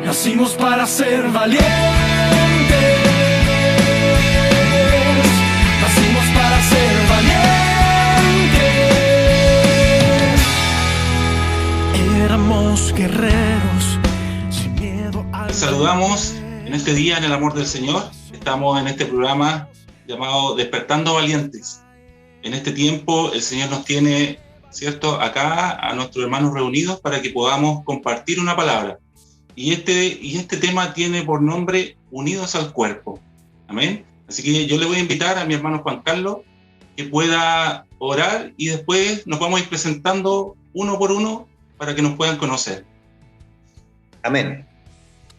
Nacimos para ser valientes. Nacimos para ser valientes. Éramos guerreros sin miedo al... Saludamos en este día en el amor del Señor. Estamos en este programa llamado Despertando Valientes. En este tiempo el Señor nos tiene, ¿cierto?, acá a nuestros hermanos reunidos para que podamos compartir una palabra. Y este tema tiene por nombre Unidos al Cuerpo. Amén. Así que yo le voy a invitar a mi hermano Juan Carlos que pueda orar y después nos vamos a ir presentando uno por uno para que nos puedan conocer. Amén.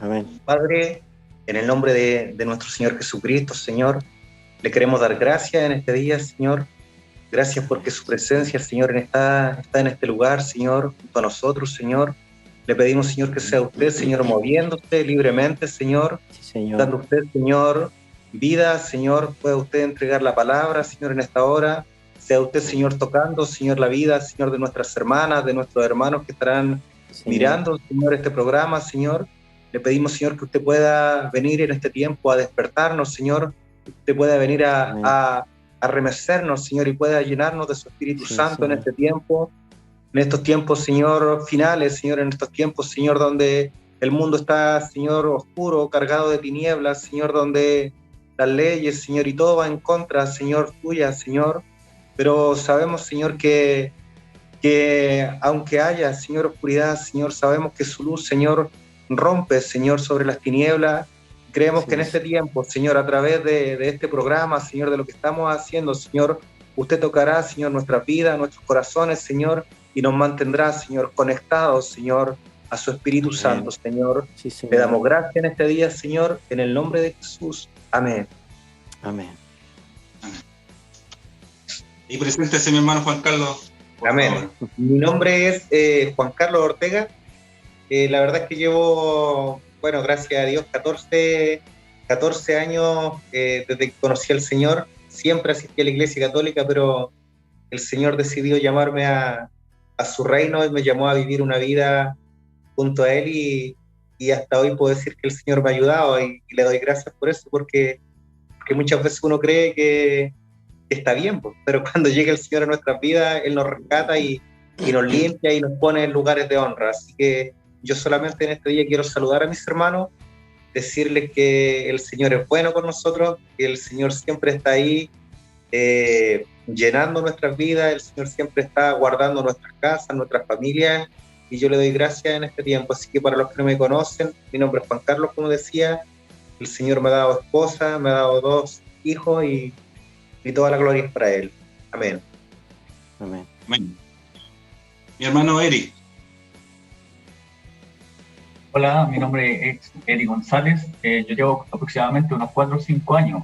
Amén. Padre, en el nombre de nuestro Señor Jesucristo, Señor, le queremos dar gracias en este día, Señor. Gracias porque su presencia, Señor, está en este lugar, Señor, junto a nosotros, Señor. Le pedimos, Señor, que sea usted, Señor, moviéndose libremente, Señor. Sí, Señor. Dando usted, Señor, vida, Señor, pueda usted entregar la palabra, Señor, en esta hora. Sea usted, Señor, tocando, Señor, la vida, Señor, de nuestras hermanas, de nuestros hermanos que estarán mirando, Señor, este programa, Señor. Le pedimos, Señor, que usted pueda venir en este tiempo a despertarnos, Señor. Que usted pueda venir a remecernos, Señor, y pueda llenarnos de su Espíritu Santo, Señor, en este tiempo. En estos tiempos, Señor, finales, Señor, en estos tiempos, Señor, donde el mundo está, Señor, oscuro, cargado de tinieblas, Señor, donde las leyes, Señor, y todo va en contra, Señor, tuya, Señor. Pero sabemos, Señor, que aunque haya, Señor, oscuridad, Señor, sabemos que su luz, Señor, rompe, Señor, sobre las tinieblas. Creemos que en este tiempo, Señor, a través de este programa, Señor, de lo que estamos haciendo, Señor, usted tocará, Señor, nuestras vidas, nuestros corazones, Señor, y nos mantendrá, Señor, conectados, Señor, a su Espíritu Santo, Señor. Sí, Señor. Le damos gracias en este día, Señor, en el nombre de Jesús. Amén. Amén. Y preséntese, mi hermano Juan Carlos. Amén. Favor. Mi nombre es Juan Carlos Ortega. La verdad es que llevo, bueno, gracias a Dios, 14 años desde que conocí al Señor. Siempre asistí a la Iglesia Católica, pero el Señor decidió llamarme a su reino y me llamó a vivir una vida junto a Él y hasta hoy puedo decir que el Señor me ha ayudado y le doy gracias por eso, porque muchas veces uno cree que está bien, pues, pero cuando llega el Señor a nuestras vidas, Él nos rescata y nos limpia y nos pone en lugares de honra. Así que yo solamente en este día quiero saludar a mis hermanos, decirles que el Señor es bueno con nosotros, que el Señor siempre está ahí llenando nuestras vidas, el Señor siempre está guardando nuestras casas, nuestras familias, y yo le doy gracias en este tiempo. Así que para los que no me conocen, mi nombre es Juan Carlos, como decía. El Señor me ha dado esposa, me ha dado 2 hijos y toda la gloria es para Él. Amén. Amén. Amén. Mi hermano Eri. Hola, mi nombre es Eri González. Yo llevo aproximadamente unos 4 o 5 años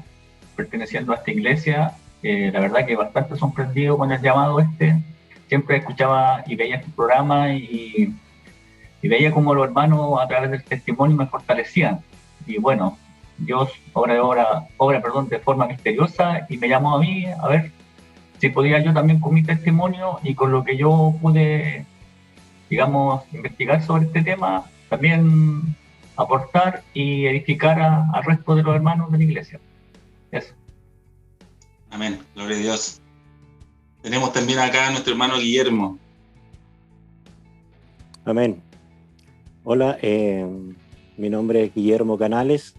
perteneciendo a esta iglesia. La verdad que bastante sorprendido con el llamado este. Siempre escuchaba y veía este programa y veía cómo los hermanos a través del testimonio me fortalecían. Y bueno, Dios obra de forma misteriosa y me llamó a mí a ver si podía yo también con mi testimonio y con lo que yo pude, digamos, investigar sobre este tema, también aportar y edificar al resto de los hermanos de la iglesia. Eso. Amén. Gloria a Dios. Tenemos también acá a nuestro hermano Guillermo. Amén. Hola, mi nombre es Guillermo Canales,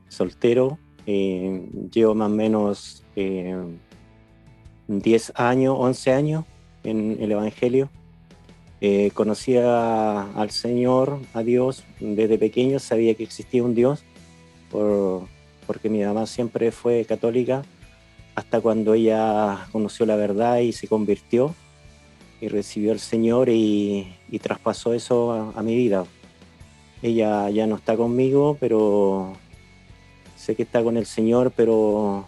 soltero. Llevo más o menos 10 años, 11 años en el Evangelio. Conocí al Señor, a Dios, desde pequeño. Sabía que existía un Dios porque mi mamá siempre fue católica, hasta cuando ella conoció la verdad y se convirtió y recibió al Señor y traspasó eso a mi vida. Ella ya no está conmigo, pero sé que está con el Señor, pero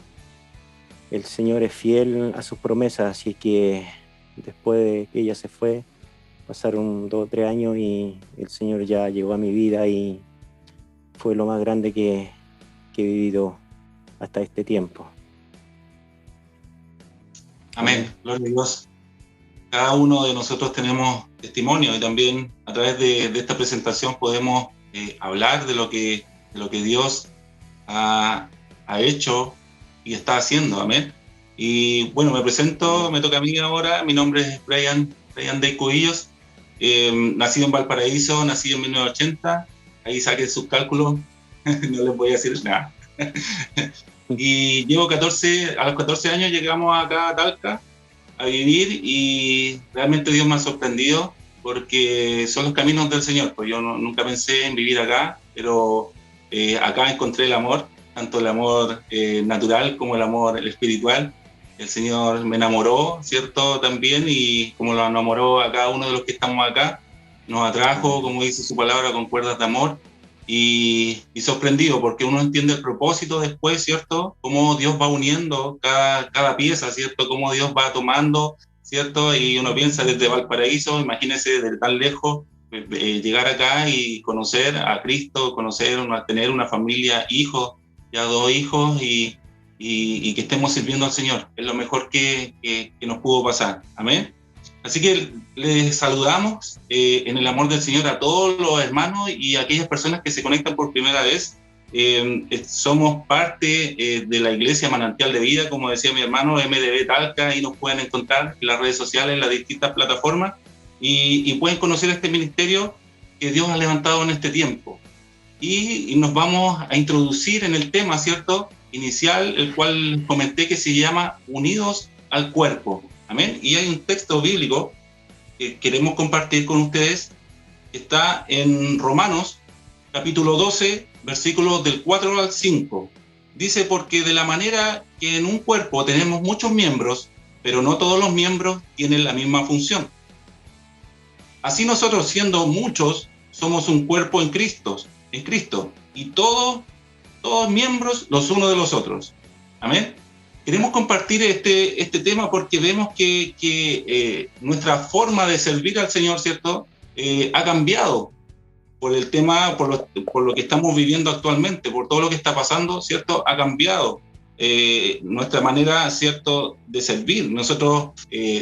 el Señor es fiel a sus promesas, así que después de que ella se fue, pasaron 2 o 3 años y el Señor ya llegó a mi vida y fue lo más grande que he vivido hasta este tiempo. Amén. Gloria a Dios. Cada uno de nosotros tenemos testimonio y también a través de esta presentación podemos hablar de lo que Dios ha hecho y está haciendo, amén. Y bueno, me presento, me toca a mí ahora. Mi nombre es Brian Day Cubillos, nacido en Valparaíso, nacido en 1980. Ahí saquen sus cálculos, no les voy a decir nada. Y llevo a los 14 años llegamos acá a Talca a vivir, y realmente Dios me ha sorprendido porque son los caminos del Señor. Pues yo nunca pensé en vivir acá, pero acá encontré el amor, tanto el amor natural como el amor espiritual. El Señor me enamoró, ¿cierto? También, y como lo enamoró a cada uno de los que estamos acá, nos atrajo, como dice su palabra, con cuerdas de amor. Y sorprendido, porque uno entiende el propósito después, ¿cierto? Cómo Dios va uniendo cada pieza, ¿cierto? Cómo Dios va tomando, ¿cierto? Y uno piensa desde Valparaíso, imagínese desde tan lejos, llegar acá y conocer a Cristo, tener una familia, hijos, ya 2 hijos, y que estemos sirviendo al Señor. Es lo mejor que nos pudo pasar. Amén. Así que les saludamos en el amor del Señor a todos los hermanos y a aquellas personas que se conectan por primera vez. Somos parte de la Iglesia Manantial de Vida, como decía mi hermano, MDB Talca. Ahí nos pueden encontrar en las redes sociales, en las distintas plataformas, y pueden conocer este ministerio que Dios ha levantado en este tiempo. Y nos vamos a introducir en el tema, ¿cierto?, inicial, el cual comenté, que se llama Unidos al Cuerpo. Amén. Y hay un texto bíblico que queremos compartir con ustedes, que está en Romanos, capítulo 12, versículos del 4 al 5. Dice: porque de la manera que en un cuerpo tenemos muchos miembros, pero no todos los miembros tienen la misma función. Así nosotros, siendo muchos, somos un cuerpo en Cristo, y todos miembros los unos de los otros. Amén. Queremos compartir este tema porque vemos que nuestra forma de servir al Señor, ¿cierto?, ha cambiado por el tema, por lo que estamos viviendo actualmente, por todo lo que está pasando, ¿cierto? Ha cambiado nuestra manera, ¿cierto?, de servir. Nosotros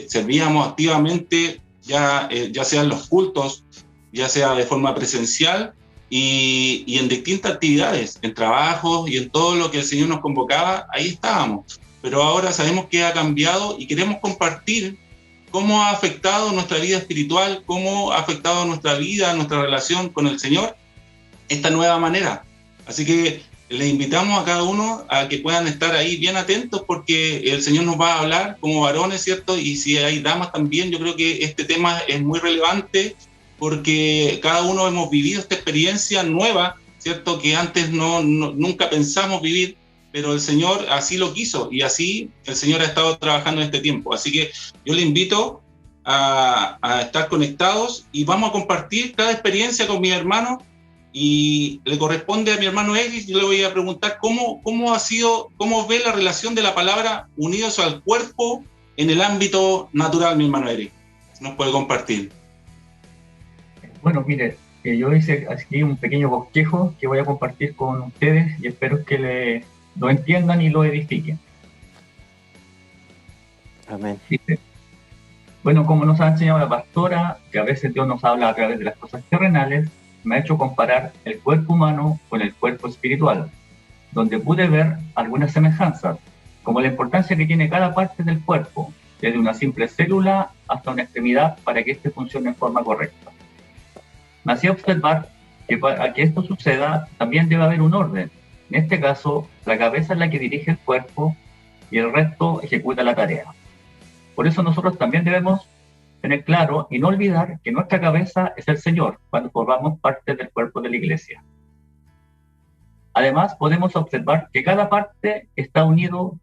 servíamos activamente, ya sea en los cultos, ya sea de forma presencial, y en distintas actividades, en trabajos y en todo lo que el Señor nos convocaba, ahí estábamos. Pero ahora sabemos que ha cambiado y queremos compartir cómo ha afectado nuestra vida espiritual, cómo ha afectado nuestra vida, nuestra relación con el Señor, esta nueva manera. Así que les invitamos a cada uno a que puedan estar ahí bien atentos, porque el Señor nos va a hablar como varones, ¿cierto? Y si hay damas también, yo creo que este tema es muy relevante, porque cada uno hemos vivido esta experiencia nueva, ¿cierto?, que antes nunca pensamos vivir, pero el Señor así lo quiso, y así el Señor ha estado trabajando en este tiempo. Así que yo le invito a estar conectados, y vamos a compartir cada experiencia con mi hermano, y le corresponde a mi hermano Eglis. Yo le voy a preguntar cómo ve la relación de la palabra unidos al cuerpo en el ámbito natural, mi hermano Eglis. ¿Nos puede compartir? Bueno, mire, yo hice aquí un pequeño bosquejo que voy a compartir con ustedes, y espero que lo entiendan y lo edifiquen. Amén. Dice: bueno, como nos ha enseñado la pastora, que a veces Dios nos habla a través de las cosas terrenales, me ha hecho comparar el cuerpo humano con el cuerpo espiritual, donde pude ver algunas semejanzas, como la importancia que tiene cada parte del cuerpo, desde una simple célula hasta una extremidad, para que éste funcione en forma correcta. Me hacía observar que para que esto suceda también debe haber un orden. En este caso, la cabeza es la que dirige el cuerpo y el resto ejecuta la tarea. Por eso nosotros también debemos tener claro y no olvidar que nuestra cabeza es el Señor cuando formamos parte del cuerpo de la iglesia. Además, podemos observar que cada parte está unido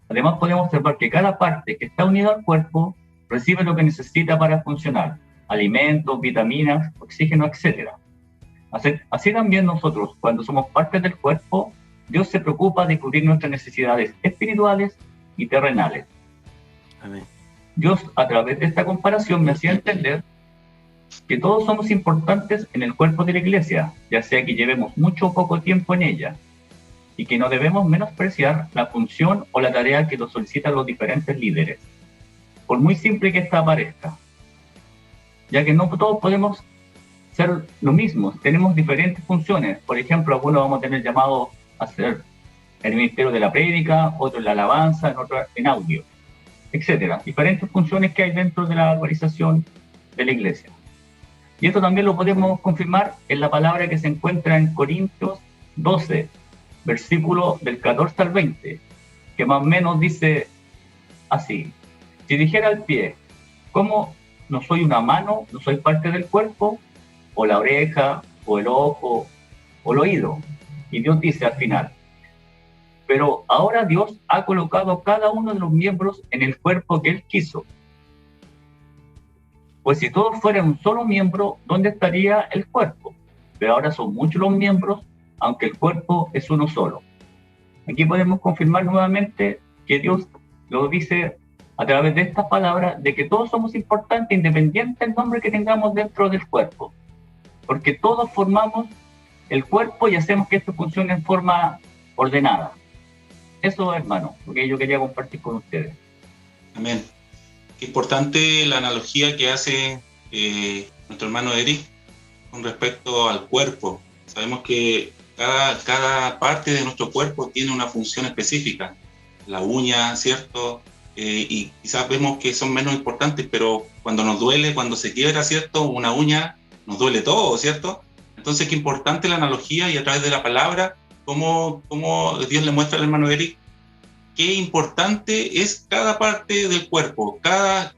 Además, podemos observar que cada parte que está unida al cuerpo recibe lo que necesita para funcionar: alimentos, vitaminas, oxígeno, etc. Así también nosotros, cuando somos parte del cuerpo, Dios se preocupa de cubrir nuestras necesidades espirituales y terrenales. Amén. Dios, a través de esta comparación, me hacía entender que todos somos importantes en el cuerpo de la iglesia, ya sea que llevemos mucho o poco tiempo en ella, y que no debemos menospreciar la función o la tarea que nos solicitan los diferentes líderes, por muy simple que esta parezca, ya que no todos podemos ser lo mismo. Tenemos diferentes funciones. Por ejemplo, algunos vamos a tener llamados a ser el ministerio de la prédica, otros en la alabanza, en otros en audio, etcétera. Diferentes funciones que hay dentro de la organización de la iglesia. Y esto también lo podemos confirmar en la palabra que se encuentra en Corintios 12, versículo del 14 al 20, que más o menos dice así: si dijera al pie, ¿cómo no soy una mano, no soy parte del cuerpo? O la oreja, o el ojo, o el oído. Y Dios dice al final: pero ahora Dios ha colocado cada uno de los miembros en el cuerpo que Él quiso. Pues si todos fueran un solo miembro, ¿dónde estaría el cuerpo? Pero ahora son muchos los miembros, aunque el cuerpo es uno solo. Aquí podemos confirmar nuevamente que Dios lo dice a través de estas palabras, de que todos somos importantes, independiente del nombre que tengamos dentro del cuerpo. Porque todos formamos el cuerpo y hacemos que esto funcione en forma ordenada. Eso, hermano, lo que yo quería compartir con ustedes. Amén. Qué importante la analogía que hace nuestro hermano Eric con respecto al cuerpo. Sabemos que cada parte de nuestro cuerpo tiene una función específica. La uña, ¿cierto? Y quizás vemos que son menos importantes, pero cuando nos duele, cuando se quiebra, ¿cierto? Una uña, nos duele todo, ¿cierto? Entonces, qué importante la analogía y a través de la palabra, cómo Dios le muestra al hermano Eric qué importante es cada parte del cuerpo. Cada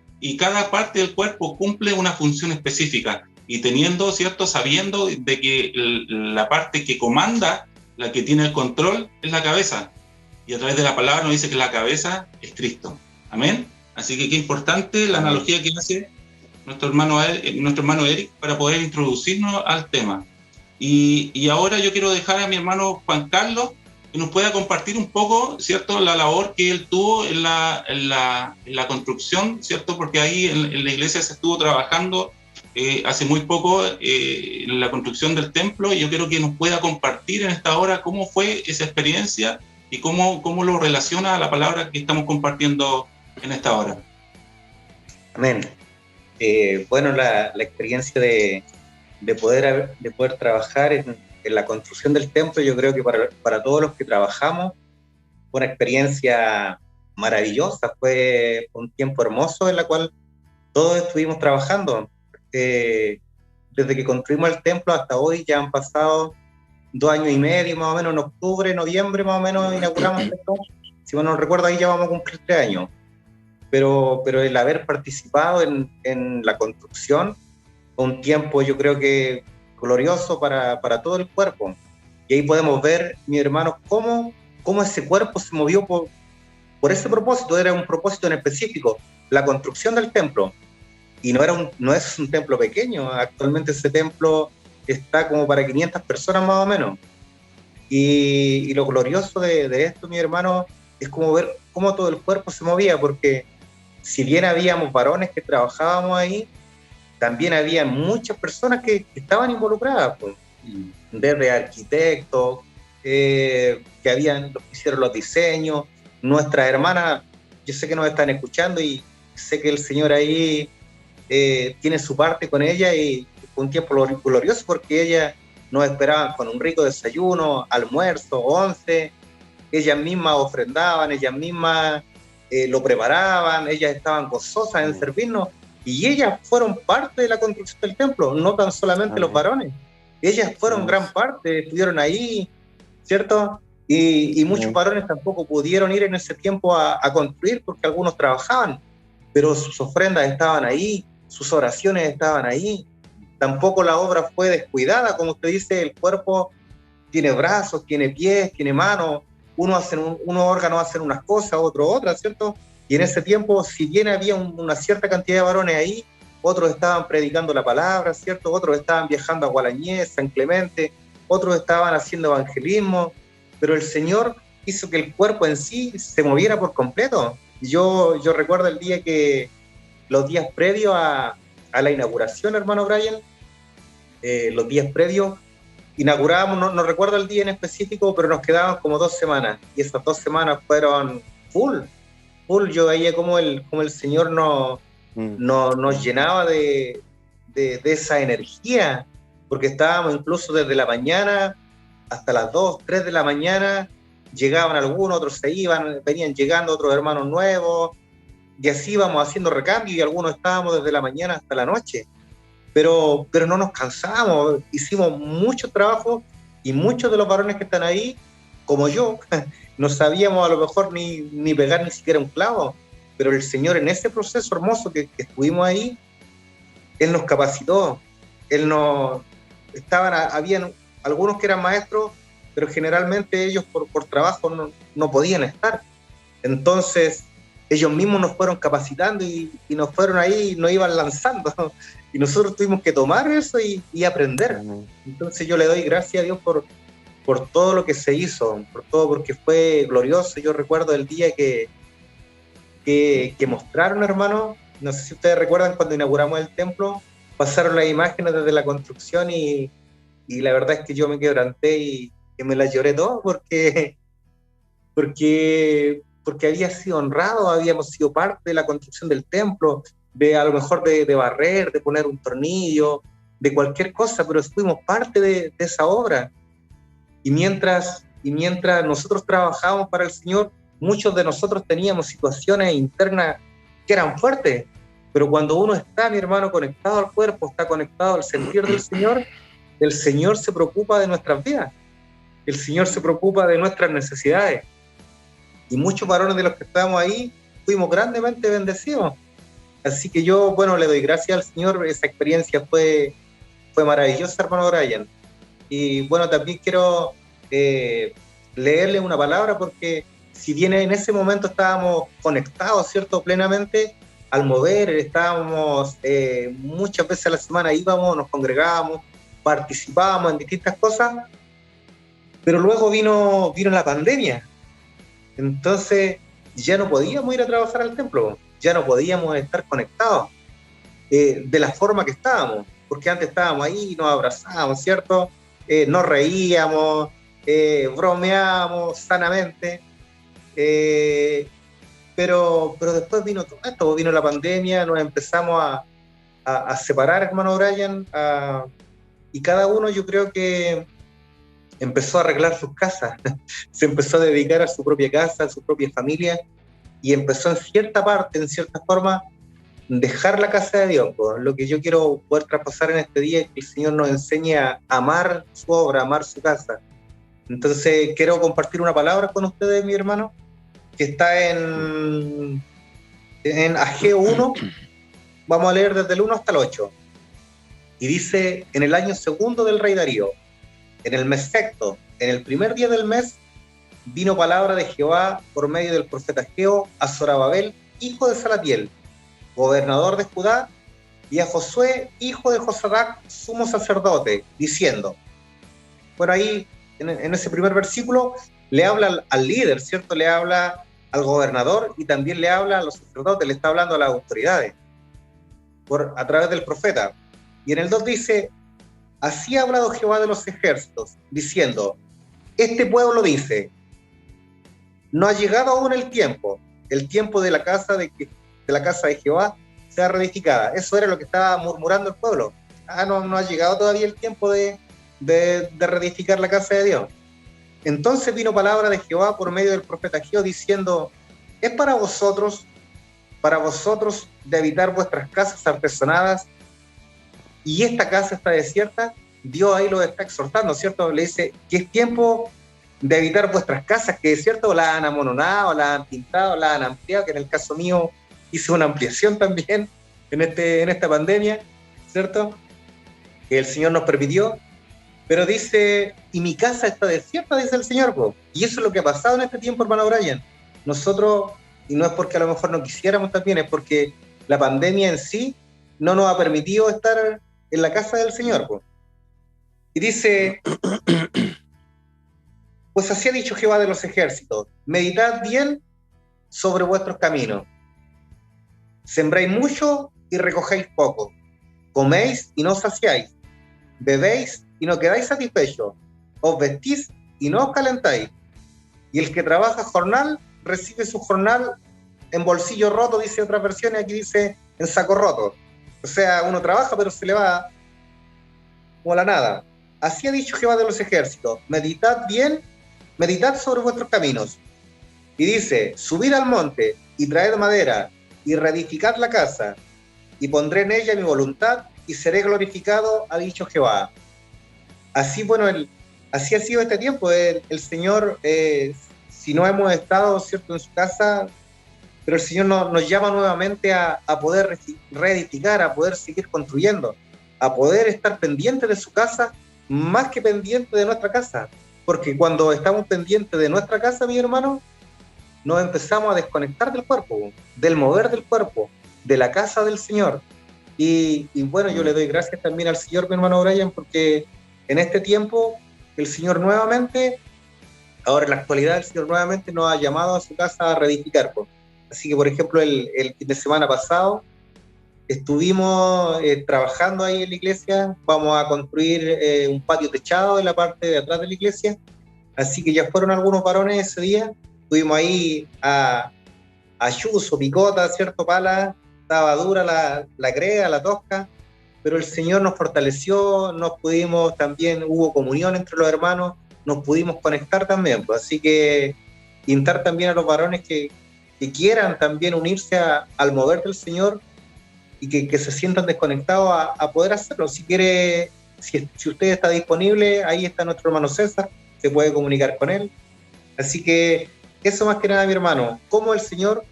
parte del cuerpo cumple una función específica y teniendo, ¿cierto? Sabiendo de que la parte que comanda, la que tiene el control, es la cabeza. Y a través de la palabra nos dice que la cabeza es Cristo. Amén. Así que qué importante la analogía que hace nuestro hermano Eric para poder introducirnos al tema. Y ahora yo quiero dejar a mi hermano Juan Carlos que nos pueda compartir un poco, ¿cierto?, la labor que él tuvo en la construcción, ¿cierto?, porque ahí en la iglesia se estuvo trabajando hace muy poco en la construcción del templo, y yo quiero que nos pueda compartir en esta hora cómo fue esa experiencia y cómo lo relaciona a la palabra que estamos compartiendo en esta hora. Amén. Bueno, la experiencia de poder trabajar en la construcción del templo, yo creo que para todos los que trabajamos fue una experiencia maravillosa, fue un tiempo hermoso en la cual todos estuvimos trabajando. Desde que construimos el templo hasta hoy ya han pasado 2 años y medio, más o menos, en octubre, noviembre, más o menos, inauguramos esto. Si mal no recuerdo, ahí ya vamos a cumplir 3 años. Pero el haber participado en la construcción fue un tiempo, yo creo que glorioso para todo el cuerpo. Y ahí podemos ver, mis hermanos, cómo ese cuerpo se movió por ese propósito. Era un propósito en específico, la construcción del templo. Y no es un templo pequeño. Actualmente ese templo está como para 500 personas más o menos. Y lo glorioso de esto, mi hermano, es como ver cómo todo el cuerpo se movía, porque si bien habíamos varones que trabajábamos ahí, también había muchas personas que estaban involucradas, pues, desde arquitectos, que hicieron los diseños, nuestras hermanas, yo sé que nos están escuchando y sé que el Señor ahí tiene su parte con ella, y fue un tiempo glorioso porque ellas nos esperaban con un rico desayuno, almuerzo, 11, ellas mismas ofrendaban, ellas mismas lo preparaban, ellas estaban gozosas en servirnos, y ellas fueron parte de la construcción del templo, no tan solamente los varones, ellas fueron gran parte, estuvieron ahí, ¿cierto? Y muchos varones tampoco pudieron ir en ese tiempo a construir porque algunos trabajaban, pero sus ofrendas estaban ahí, sus oraciones estaban ahí. Tampoco la obra fue descuidada, como usted dice, el cuerpo tiene brazos, tiene pies, tiene manos, unos órganos hacen unas cosas, otros otras, ¿cierto? Y en ese tiempo, si bien había una cierta cantidad de varones ahí, otros estaban predicando la palabra, ¿cierto? Otros estaban viajando a Gualañez, San Clemente, otros estaban haciendo evangelismo, pero el Señor hizo que el cuerpo en sí se moviera por completo. Yo recuerdo los días previos a la inauguración, hermano Brian, los días previos, inaugurábamos, no recuerdo el día en específico, pero nos quedaban como 2 semanas, y esas 2 semanas fueron full. Yo veía como el Señor nos llenaba de esa energía, porque estábamos incluso desde la mañana hasta las 2, 3 de la mañana, llegaban algunos, otros se iban, venían llegando otros hermanos nuevos, y así íbamos haciendo recambio, y algunos estábamos desde la mañana hasta la noche, pero no nos cansamos, hicimos mucho trabajo, y muchos de los varones que están ahí, como yo, no sabíamos a lo mejor ni pegar ni siquiera un clavo, pero el Señor en ese proceso hermoso que estuvimos ahí, Él nos capacitó, habían algunos que eran maestros, pero generalmente ellos por trabajo no podían estar. Entonces, ellos mismos nos fueron capacitando y nos fueron ahí, nos iban lanzando. Y nosotros tuvimos que tomar eso y aprender. Entonces yo le doy gracias a Dios por todo lo que se hizo, por todo, porque fue glorioso. Yo recuerdo el día que mostraron, hermano, no sé si ustedes recuerdan cuando inauguramos el templo, pasaron las imágenes desde la construcción y la verdad es que yo me quebranté y que me las lloré todo porque había sido honrado, habíamos sido parte de la construcción del templo, a lo mejor de barrer, de poner un tornillo, de cualquier cosa, pero fuimos parte de esa obra. Y mientras nosotros trabajábamos para el Señor, muchos de nosotros teníamos situaciones internas que eran fuertes, pero cuando uno está, mi hermano, conectado al cuerpo, está conectado al sentir del Señor, el Señor se preocupa de nuestras vidas, el Señor se preocupa de nuestras necesidades. Y muchos varones de los que estábamos ahí fuimos grandemente bendecidos. Así que yo, bueno, le doy gracias al Señor, esa experiencia fue maravillosa, hermano Brian. Y bueno, también quiero leerle una palabra, porque si bien en ese momento estábamos conectados, ¿cierto?, plenamente, al mover, estábamos muchas veces a la semana, íbamos, nos congregábamos, participábamos en distintas cosas, pero luego vino la pandemia. Entonces ya no podíamos ir a trabajar al templo, ya no podíamos estar conectados de la forma que estábamos, porque antes estábamos ahí, nos abrazábamos, ¿cierto? Nos reíamos, bromeábamos sanamente, pero después vino todo esto, vino la pandemia, nos empezamos a separar, hermano Brian, y cada uno, yo creo que empezó a arreglar sus casas, se empezó a dedicar a su propia casa, a su propia familia, y empezó en cierta parte, en cierta forma, dejar la casa de Dios. Pues, lo que yo quiero poder traspasar en este día es que el Señor nos enseñe a amar su obra, a amar su casa. Entonces quiero compartir una palabra con ustedes, mi hermano, que está en Ageo 1, vamos a leer desde el 1 hasta el 8, y dice: en el año segundo del rey Darío, en el mes sexto, en el primer día del mes, vino palabra de Jehová por medio del profeta Ageo a Zorobabel, hijo de Salatiel, gobernador de Judá, y a Josué, hijo de Josadac, sumo sacerdote, diciendo. Por ahí, en ese primer versículo, le habla al líder, ¿cierto? Le habla al gobernador y también le habla a los sacerdotes, le está hablando a las autoridades a través del profeta. Y en el 2 dice: así ha hablado Jehová de los ejércitos, diciendo: este pueblo dice, no ha llegado aún el tiempo de la casa de Jehová sea reedificada. Eso era lo que estaba murmurando el pueblo. No ha llegado todavía el tiempo de reedificar la casa de Dios. Entonces vino palabra de Jehová por medio del profeta Ageo, diciendo: es para vosotros de habitar vuestras casas artesonadas, y esta casa está desierta. Dios ahí lo está exhortando, ¿cierto? Le dice que es tiempo de habitar vuestras casas, que es cierto, las han amononado, las han pintado, las han ampliado, que en el caso mío hice una ampliación también en esta pandemia, ¿cierto? Que el Señor nos permitió, pero dice: y mi casa está desierta, dice el Señor, y eso es lo que ha pasado en este tiempo, hermano Brian. Nosotros, y no es porque a lo mejor no quisiéramos también, es porque la pandemia en sí no nos ha permitido estar en la casa del Señor, Y dice: pues así ha dicho Jehová de los ejércitos, meditad bien sobre vuestros caminos. Sembráis mucho y recogéis poco. Coméis y no os saciáis. Bebéis y no quedáis satisfechos. Os vestís y no os calentáis. Y el que trabaja jornal, recibe su jornal en bolsillo roto, dice otras versiones, aquí dice en saco roto. O sea, uno trabaja pero se le va como la nada. Así ha dicho Jehová de los ejércitos, meditad bien, meditad sobre vuestros caminos. Y dice, subid al monte y traed madera y reedificad la casa y pondré en ella mi voluntad y seré glorificado, ha dicho Jehová. Así, bueno, así ha sido este tiempo. El Señor, si no hemos estado, ¿cierto?, en su casa, pero el Señor nos llama nuevamente a poder reedificar, a poder seguir construyendo, a poder estar pendientes de su casa, más que pendientes de nuestra casa. Porque cuando estamos pendientes de nuestra casa, mi hermano, nos empezamos a desconectar del cuerpo, del mover del cuerpo, de la casa del Señor. Y bueno, yo le doy gracias también al Señor, mi hermano Brian, porque en este tiempo el Señor nuevamente, ahora en la actualidad, el Señor nuevamente nos ha llamado a su casa a reedificar. Así que, por ejemplo, el fin de semana pasado estuvimos trabajando ahí en la iglesia. Vamos a construir un patio techado en la parte de atrás de la iglesia. Así que ya fueron algunos varones ese día. Estuvimos ahí a chuzo, picota, ¿cierto? Pala. Estaba dura la greda, la tosca, pero el Señor nos fortaleció, nos pudimos también, hubo comunión entre los hermanos, nos pudimos conectar también. Pues, así que invitar también a los varones que quieran también unirse al mover del Señor y que se sientan desconectados a poder hacerlo. Si quiere, si usted está disponible, ahí está nuestro hermano César, se puede comunicar con él. Así que eso más que nada, mi hermano, como el Señor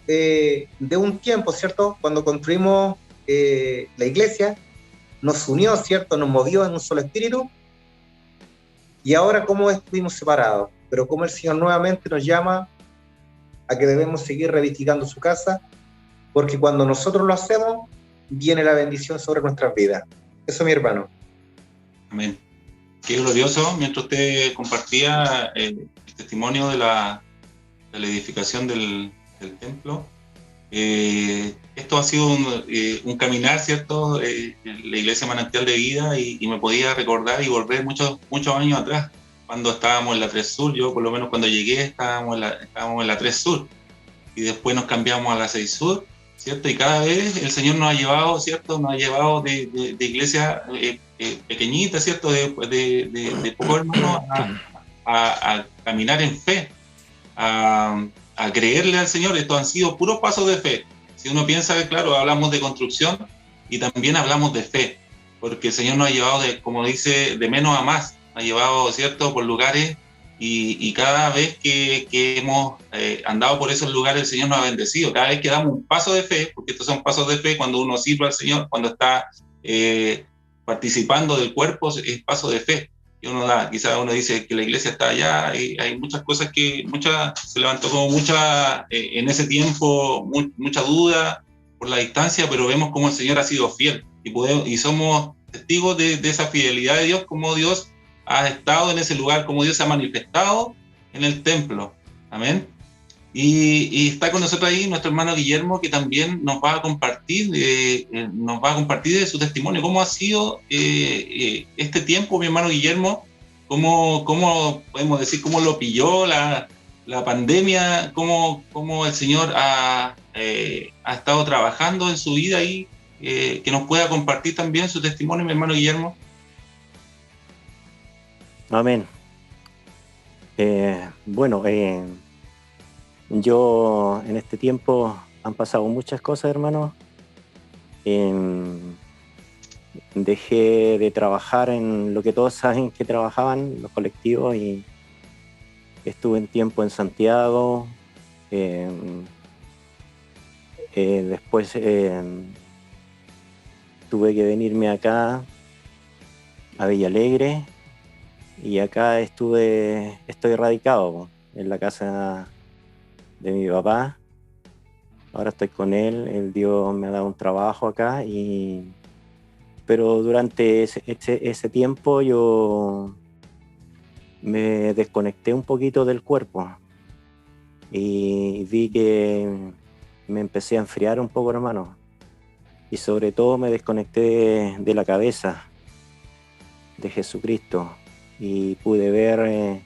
de un tiempo, ¿cierto? Cuando construimos la iglesia, nos unió, ¿cierto? Nos movió en un solo espíritu, y ahora cómo estuvimos separados, pero cómo el Señor nuevamente nos llama a que debemos seguir reedificando su casa, porque cuando nosotros lo hacemos, viene la bendición sobre nuestras vidas. Eso, mi hermano. Amén. Qué glorioso. Mientras usted compartía el testimonio de la edificación del templo, esto ha sido un caminar, ¿cierto? La iglesia Manantial de Vida, y me podía recordar y volver muchos años atrás, cuando estábamos en la 3 Sur. Yo, por lo menos, cuando llegué, estábamos en la 3 Sur, y después nos cambiamos a la 6 Sur, ¿cierto? Y cada vez el Señor nos ha llevado, ¿cierto? Nos ha llevado de iglesias pequeñitas, ¿cierto? De pocos hermanos a caminar en fe, a creerle al Señor. Estos han sido puros pasos de fe. Si uno piensa que, claro, hablamos de construcción y también hablamos de fe, porque el Señor nos ha llevado, como dice, de menos a más. Ha llevado, ¿cierto?, por lugares, y cada vez que hemos andado por esos lugares, el Señor nos ha bendecido. Cada vez que damos un paso de fe, porque estos son pasos de fe, cuando uno sirve al Señor, cuando está participando del cuerpo, es paso de fe. Y quizás uno dice que la iglesia está allá, y hay muchas cosas se levantó como en ese tiempo, mucha duda por la distancia, pero vemos cómo el Señor ha sido fiel, y somos testigos de esa fidelidad de Dios, cómo Dios ha estado en ese lugar, cómo Dios se ha manifestado en el templo. Amén. Y está con nosotros ahí nuestro hermano Guillermo, que también nos va a compartir de su testimonio. ¿Cómo ha sido este tiempo, mi hermano Guillermo? ¿Cómo podemos decir, cómo lo pilló la pandemia? ¿Cómo el Señor ha estado trabajando en su vida ahí? Que nos pueda compartir también su testimonio, mi hermano Guillermo. Amén. Bueno, yo en este tiempo han pasado muchas cosas, hermano. Dejé de trabajar en lo que todos saben que trabajaban, los colectivos, y estuve un tiempo en Santiago. Después tuve que venirme acá a Villalegre, y acá estoy radicado en la casa de mi papá. Ahora estoy con él. Dios me ha dado un trabajo acá, pero durante ese tiempo yo me desconecté un poquito del cuerpo, y vi que me empecé a enfriar un poco, hermano, y sobre todo me desconecté de la cabeza de Jesucristo, y pude ver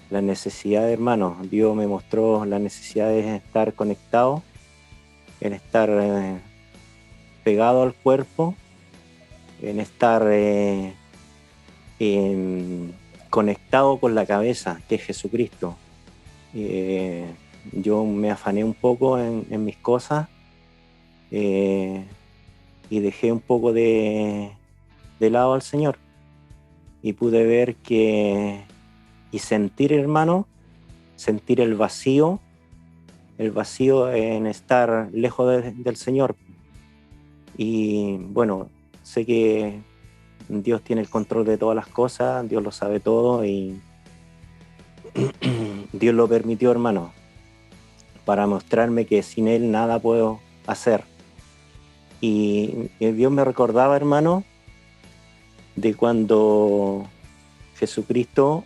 la necesidad, hermano. Dios me mostró la necesidad de estar conectado, en estar pegado al cuerpo, en estar conectado con la cabeza, que es Jesucristo. Yo me afané un poco en mis cosas y dejé un poco de lado al Señor, y pude ver y sentir, hermano, sentir el vacío en estar lejos del Señor. Y bueno, sé que Dios tiene el control de todas las cosas, Dios lo sabe todo, y Dios lo permitió, hermano, para mostrarme que sin Él nada puedo hacer. Y Dios me recordaba, hermano, de cuando Jesucristo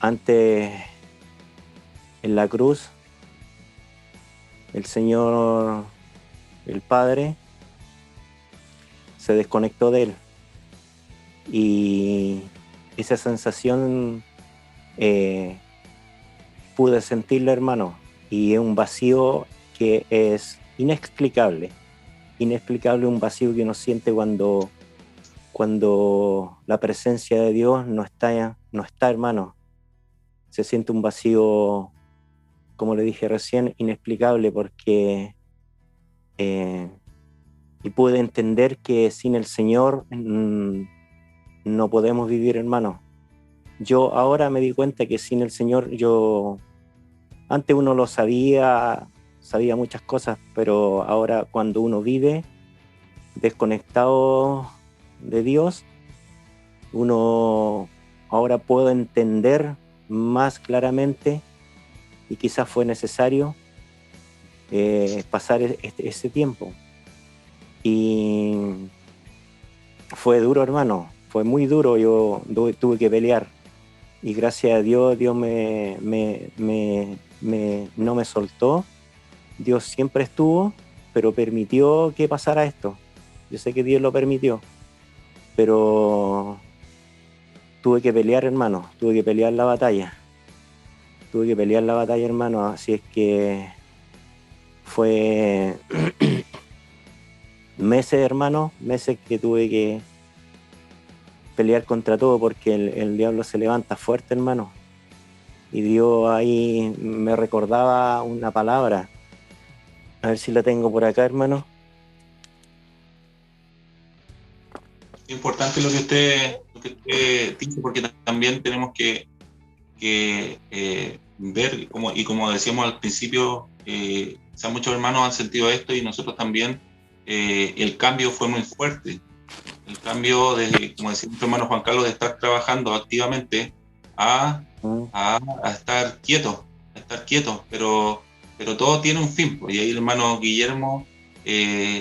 antes en la cruz, el Señor, el Padre, se desconectó de Él. Y esa sensación pude sentirla, hermano, y es un vacío que es inexplicable, un vacío que uno siente cuando la presencia de Dios no está, hermano. Se siente un vacío, como le dije recién, inexplicable, porque y pude entender que sin el Señor no podemos vivir, hermano. Yo ahora me di cuenta que sin el Señor, antes uno lo sabía muchas cosas, pero ahora cuando uno vive desconectado de Dios, uno ahora puede entender más claramente, y quizás fue necesario pasar ese tiempo. Y fue duro, hermano, fue muy duro. Yo tuve que pelear, y gracias a Dios, Dios no me soltó. Dios siempre estuvo, pero permitió que pasara esto. Yo sé que Dios lo permitió, pero tuve que pelear, hermano, tuve que pelear la batalla, hermano. Así es que fue meses que tuve que pelear contra todo, porque el diablo se levanta fuerte, hermano. Y Dios ahí me recordaba una palabra, a ver si la tengo por acá, hermano. Importante lo que usted dice, porque también tenemos que ver, como decíamos al principio, muchos hermanos han sentido esto, y nosotros también. El cambio fue muy fuerte. El cambio, como decía nuestro hermano Juan Carlos, de estar trabajando activamente a estar quieto, pero todo tiene un fin. Y ahí el hermano Guillermo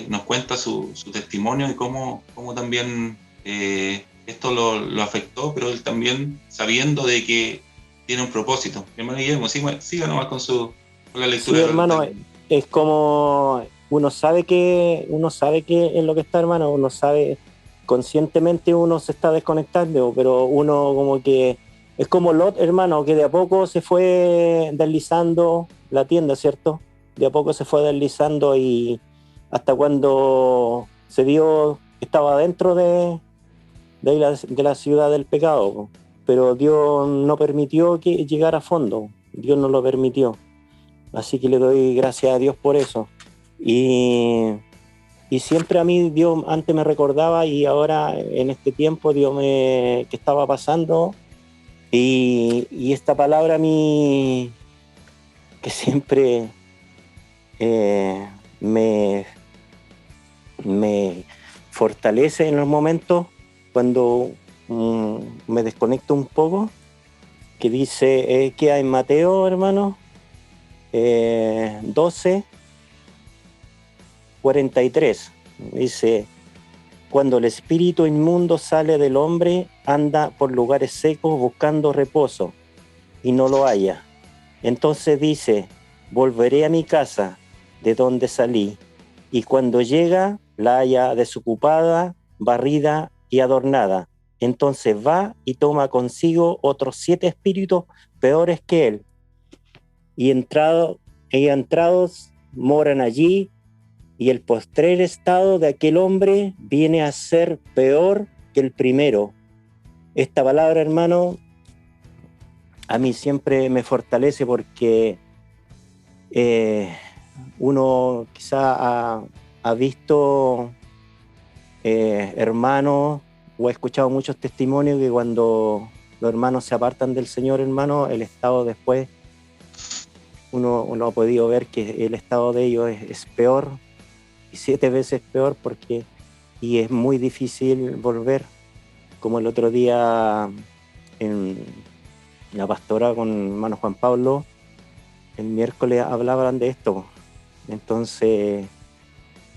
nos cuenta su testimonio, y cómo también esto lo afectó, pero él también sabiendo de que tiene un propósito. Hermano Guillermo, siga nomás con la lectura. Sí, hermano, es como uno sabe que es lo que está, hermano. Uno sabe, conscientemente uno se está desconectando, pero uno como que es como Lot, hermano, que de a poco se fue deslizando la tienda, ¿cierto? De a poco se fue deslizando, y hasta cuando se vio que estaba dentro de la ciudad del pecado. Pero Dios no permitió que llegara a fondo. Dios no lo permitió. Así que le doy gracias a Dios por eso. Y siempre a mí Dios antes me recordaba, y ahora en este tiempo Dios que estaba pasando. Y esta palabra a mí, que siempre me fortalece en los momentos cuando me desconecto un poco, que dice, que hay en Mateo, hermano, 12:43, dice: cuando el espíritu inmundo sale del hombre, anda por lugares secos buscando reposo, y no lo halla. Entonces dice: volveré a mi casa de donde salí, y cuando llega la halla desocupada, barrida y adornada. Entonces va y toma consigo otros 7 espíritus peores que él, y entrados moran allí, y el postrer estado de aquel hombre viene a ser peor que el primero. Esta palabra, hermano, a mí siempre me fortalece porque uno quizá ha visto hermanos o ha escuchado muchos testimonios que cuando los hermanos se apartan del Señor, hermano, el estado después, uno ha podido ver que el estado de ellos es peor, y 7 veces peor, y es muy difícil volver. Como el otro día en la pastora con hermano Juan Pablo, el miércoles hablaban de esto, entonces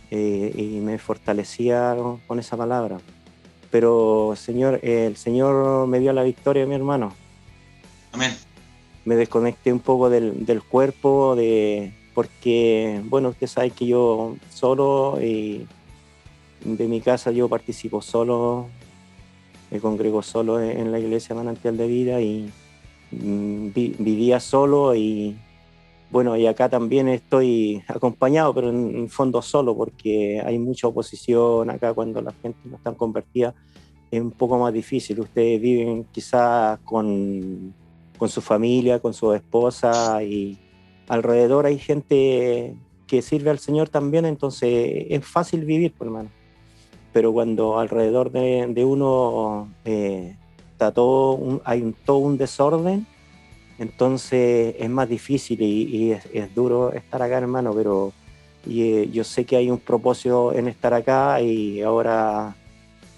y me fortalecía con esa palabra. Pero Señor, el Señor me dio la victoria, mi hermano. Amén. Me desconecté un poco del cuerpo, porque, bueno, usted sabe que yo solo, y de mi casa yo participo solo, me congrego solo en la iglesia Manantial de Vida, y vivía solo, y bueno, y acá también estoy acompañado, pero en fondo solo, porque hay mucha oposición acá cuando la gente no está convertida, es un poco más difícil. Ustedes viven quizás con su familia, con su esposa, y alrededor hay gente que sirve al Señor también, entonces es fácil vivir, pues, hermano. Pero cuando alrededor de uno está hay todo un desorden, entonces es más difícil y es duro estar acá, hermano, pero yo sé que hay un propósito en estar acá, y ahora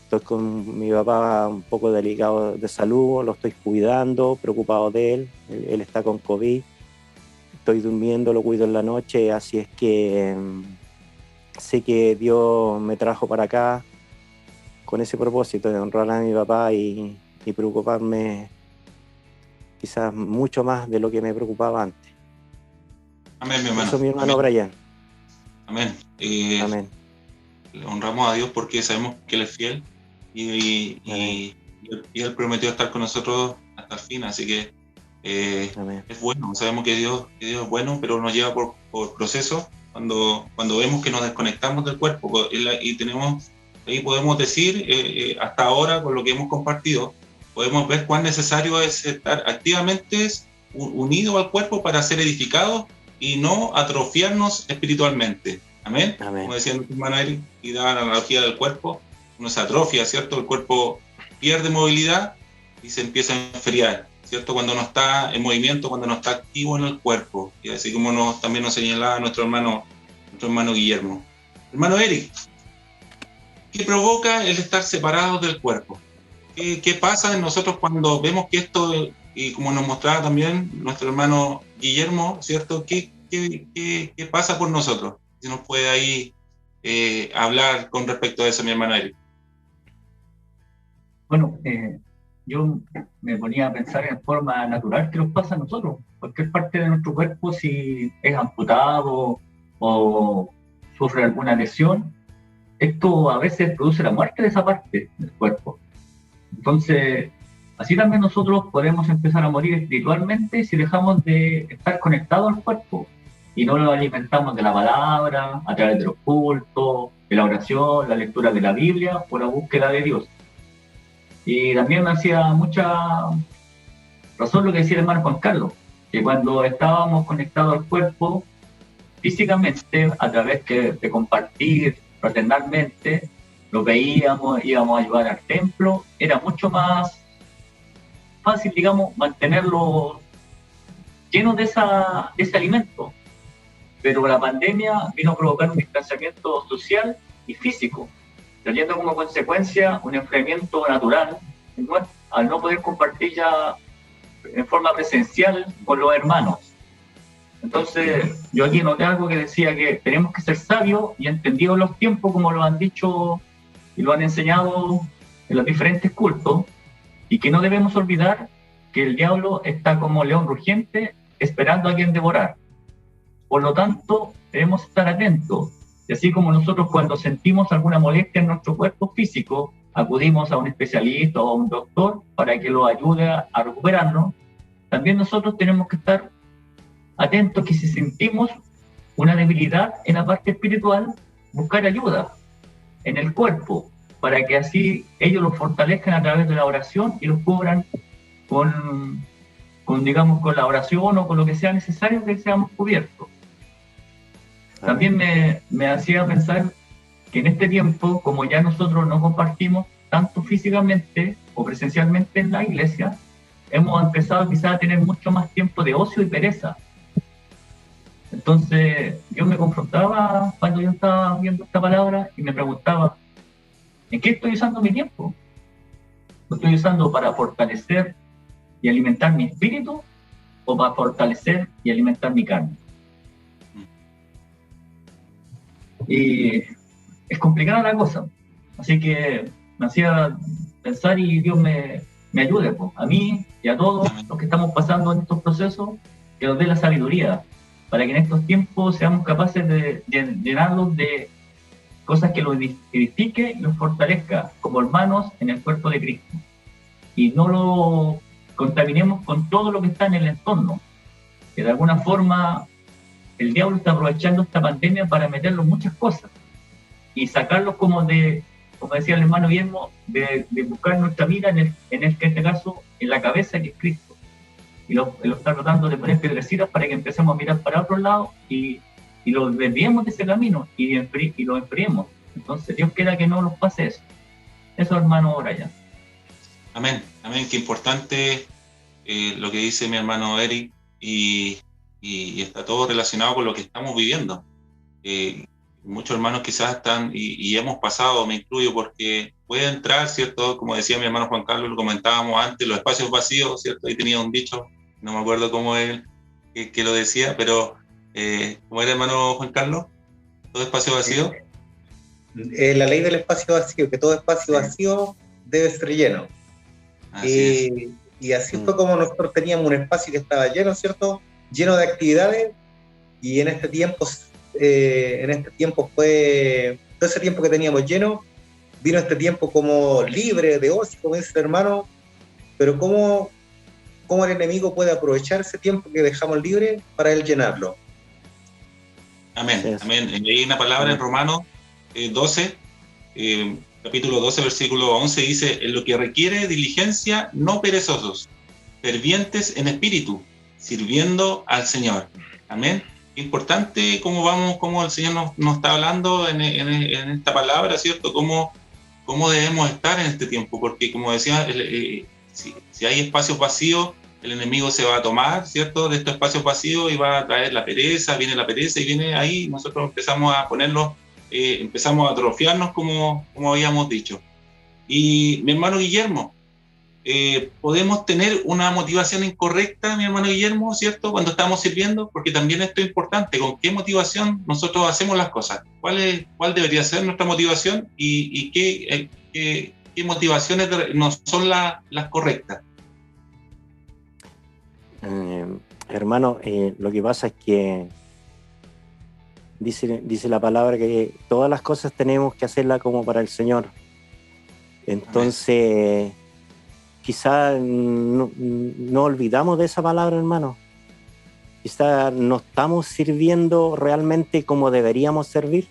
estoy con mi papá un poco delicado de salud, lo estoy cuidando, preocupado de él. Él está con COVID, estoy durmiendo, lo cuido en la noche, así es que sé que Dios me trajo para acá con ese propósito de honrar a mi papá y preocuparme quizás mucho más de lo que me preocupaba antes. Amén, mi hermano. Eso, mi hermano. Amén. Brian. Amén. Amén. Le honramos a Dios porque sabemos que Él es fiel y Él prometió estar con nosotros hasta el fin, así que es bueno. Sabemos que Dios es bueno, pero nos lleva por procesos cuando vemos que nos desconectamos del cuerpo, y ahí podemos decir, hasta ahora con lo que hemos compartido, podemos ver cuán necesario es estar activamente unidos al cuerpo para ser edificados y no atrofiarnos espiritualmente. Amén. Amén. Como decía nuestro hermano Eric, y daba la analogía del cuerpo, uno se atrofia, ¿cierto? El cuerpo pierde movilidad y se empieza a enfriar, ¿cierto? Cuando no está en movimiento, cuando no está activo en el cuerpo. Y así como también nos señalaba nuestro hermano Guillermo. Hermano Eric, ¿qué provoca el estar separados del cuerpo? ¿Qué pasa en nosotros cuando vemos que esto, y como nos mostraba también nuestro hermano Guillermo, ¿cierto? ¿Qué pasa por nosotros? Si nos puede ahí hablar con respecto a eso, mi hermano Eric. Bueno, yo me ponía a pensar en forma natural que nos pasa a nosotros. Cualquier parte de nuestro cuerpo, si es amputado o sufre alguna lesión, esto a veces produce la muerte de esa parte del cuerpo. Entonces, así también nosotros podemos empezar a morir espiritualmente si dejamos de estar conectados al cuerpo y no nos alimentamos de la palabra, a través de los cultos, de la oración, la lectura de la Biblia o la búsqueda de Dios. Y también me hacía mucha razón lo que decía el hermano Juan Carlos, que cuando estábamos conectados al cuerpo físicamente, a través de compartir fraternalmente, lo veíamos, íbamos a ayudar al templo, era mucho más fácil, digamos, mantenerlo lleno de ese alimento. Pero la pandemia vino a provocar un distanciamiento social y físico, trayendo como consecuencia un enfriamiento natural al no poder compartir ya en forma presencial con los hermanos. Entonces, yo aquí noté algo que decía que tenemos que ser sabios y entendidos los tiempos, como lo han dicho y lo han enseñado en los diferentes cultos, y que no debemos olvidar que el diablo está como león rugiente esperando a quien devorar. Por lo tanto, debemos estar atentos. Y así como nosotros cuando sentimos alguna molestia en nuestro cuerpo físico, acudimos a un especialista o a un doctor para que lo ayude a recuperarnos, también nosotros tenemos que estar atentos que si sentimos una debilidad en la parte espiritual, buscar ayuda en el cuerpo, para que así ellos los fortalezcan a través de la oración y los cubran digamos, con la oración o con lo que sea necesario que seamos cubiertos. También me hacía pensar que en este tiempo, como ya nosotros no compartimos tanto físicamente o presencialmente en la iglesia, hemos empezado quizás a tener mucho más tiempo de ocio y pereza. Entonces yo me confrontaba cuando yo estaba viendo esta palabra y me preguntaba, ¿en qué estoy usando mi tiempo? ¿Lo estoy usando para fortalecer y alimentar mi espíritu o para fortalecer y alimentar mi carne? Y es complicada la cosa, así que me hacía pensar y Dios me ayude, pues, a mí y a todos los que estamos pasando en estos procesos, que nos dé la sabiduría para que en estos tiempos seamos capaces de llenarlos de cosas que los edifique y los fortalezca como hermanos en el cuerpo de Cristo, y no lo contaminemos con todo lo que está en el entorno, que de alguna forma el diablo está aprovechando esta pandemia para meterlo en muchas cosas y sacarlos como decía el hermano Guillermo, de buscar nuestra mira en este caso en la cabeza, que es Cristo, y lo está tratando de poner piedrecitas para que empecemos a mirar para otro lado y lo desviemos de ese camino y lo enfriemos. Entonces Dios quiera que no nos pase eso. Eso, hermano, ahora ya. Amén, amén, qué importante lo que dice mi hermano Eric, y está todo relacionado con lo que estamos viviendo. Muchos hermanos quizás están, y hemos pasado, me incluyo, porque puede entrar, ¿cierto? Como decía mi hermano Juan Carlos, lo comentábamos antes, los espacios vacíos, ¿cierto? Ahí tenía un dicho, no me acuerdo cómo él que lo decía, pero ¿cómo era, hermano Juan Carlos? ¿Todo espacio vacío? La ley del espacio vacío, que todo espacio vacío debe ser lleno. Y así fue como nosotros teníamos un espacio que estaba lleno, ¿cierto? Lleno de actividades, y en este tiempo fue, todo ese tiempo que teníamos lleno, vino este tiempo como libre de ocio, como dice el hermano, pero ¿cómo el enemigo puede aprovechar ese tiempo que dejamos libre para él llenarlo? Amén, Sí. amén. Hay una palabra en Romanos 12, capítulo 12, versículo 11, dice: en lo que requiere diligencia, no perezosos, fervientes en espíritu, sirviendo al Señor. Amén. Importante cómo el Señor nos está hablando en esta palabra, ¿cierto? Cómo debemos estar en este tiempo, porque como decía, si hay espacios vacíos, el enemigo se va a tomar, ¿cierto?, de estos espacios vacíos y va a traer la pereza, viene la pereza y viene ahí, nosotros empezamos a ponerlos, empezamos a atrofiarnos como habíamos dicho. Y mi hermano Guillermo, podemos tener una motivación incorrecta, mi hermano Guillermo, ¿cierto?, cuando estamos sirviendo, porque también esto es importante, con qué motivación nosotros hacemos las cosas, cuál debería ser nuestra motivación y qué motivaciones no son las correctas. Hermano, lo que pasa es que dice la palabra que todas las cosas tenemos que hacerlas como para el Señor. Entonces, quizás no olvidamos de esa palabra, hermano. Quizás no estamos sirviendo realmente como deberíamos servir,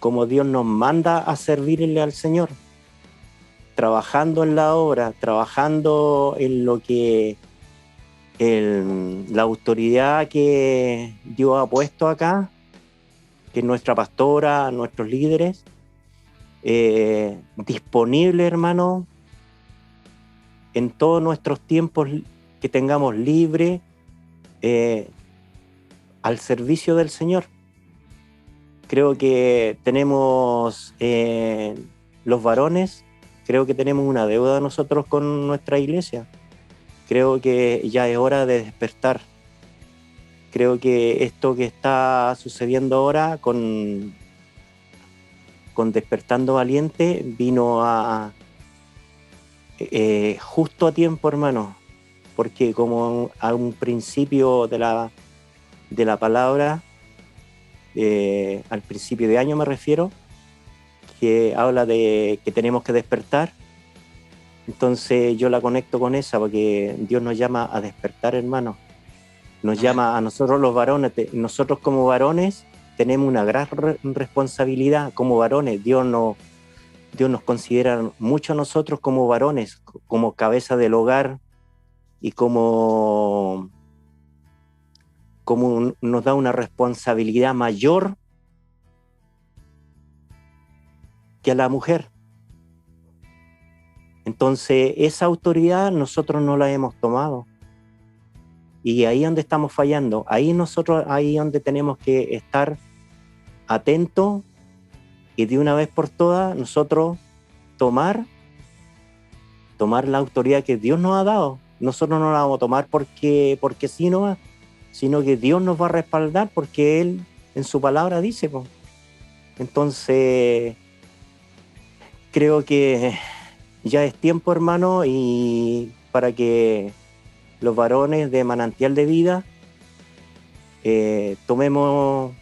como Dios nos manda a servirle al Señor, trabajando en la obra, trabajando en lo que la autoridad que Dios ha puesto acá, que es nuestra pastora, nuestros líderes, disponible, hermano, en todos nuestros tiempos que tengamos libre, al servicio del Señor. Creo que tenemos, los varones, creo que tenemos una deuda nosotros con nuestra iglesia. Creo que ya es hora de despertar. Creo que esto que está sucediendo ahora con Despertando Valiente vino justo a tiempo, hermano, porque como a un principio de la palabra, al principio de año me refiero, que habla de que tenemos que despertar. Entonces yo la conecto con esa, porque Dios nos llama a despertar, hermano. Nos llama a nosotros los varones, nosotros como varones tenemos una gran responsabilidad como varones. Dios nos considera mucho a nosotros como varones, como cabeza del hogar, y como nos da una responsabilidad mayor que a la mujer. Entonces, esa autoridad nosotros no la hemos tomado. Y ahí es donde estamos fallando. Ahí es donde tenemos que estar atentos y de una vez por todas nosotros tomar la autoridad que Dios nos ha dado. Nosotros no la vamos a tomar porque sí no, sino que Dios nos va a respaldar porque Él en su palabra dice. Pues. Entonces, creo que ya es tiempo, hermano, y para que los varones de Manantial de Vida tomemos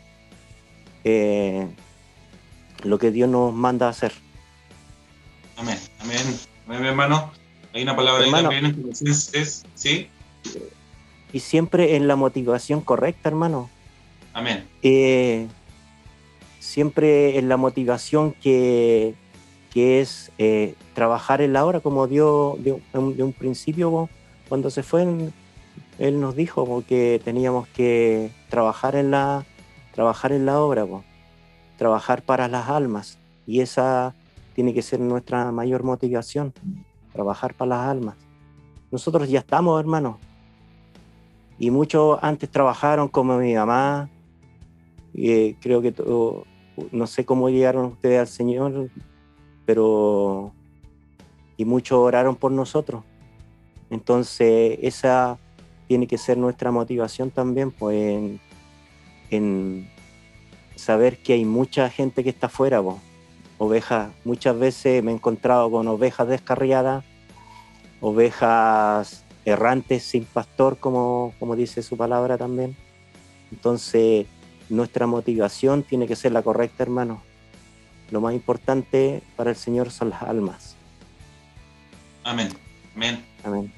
lo que Dios nos manda a hacer. Amén, amén, amén, hermano. Hay una palabra hermano, ahí también en Colosenses, ¿sí? Y siempre en la motivación correcta, hermano. Amén. Siempre en la motivación que es trabajar en la obra, como Dios de un principio, cuando se fue, Él nos dijo que teníamos que trabajar en la obra, trabajar para las almas, y esa tiene que ser nuestra mayor motivación, trabajar para las almas. Nosotros ya estamos, hermanos, y muchos antes trabajaron como mi mamá, y creo que no sé cómo llegaron ustedes al Señor, pero y muchos oraron por nosotros. Entonces esa tiene que ser nuestra motivación también, pues en saber que hay mucha gente que está afuera, ovejas. Muchas veces me he encontrado con ovejas descarriadas, ovejas errantes sin pastor, como dice su palabra también. Entonces nuestra motivación tiene que ser la correcta, hermano. Lo más importante para el Señor son las almas. Amén, amén. Amén.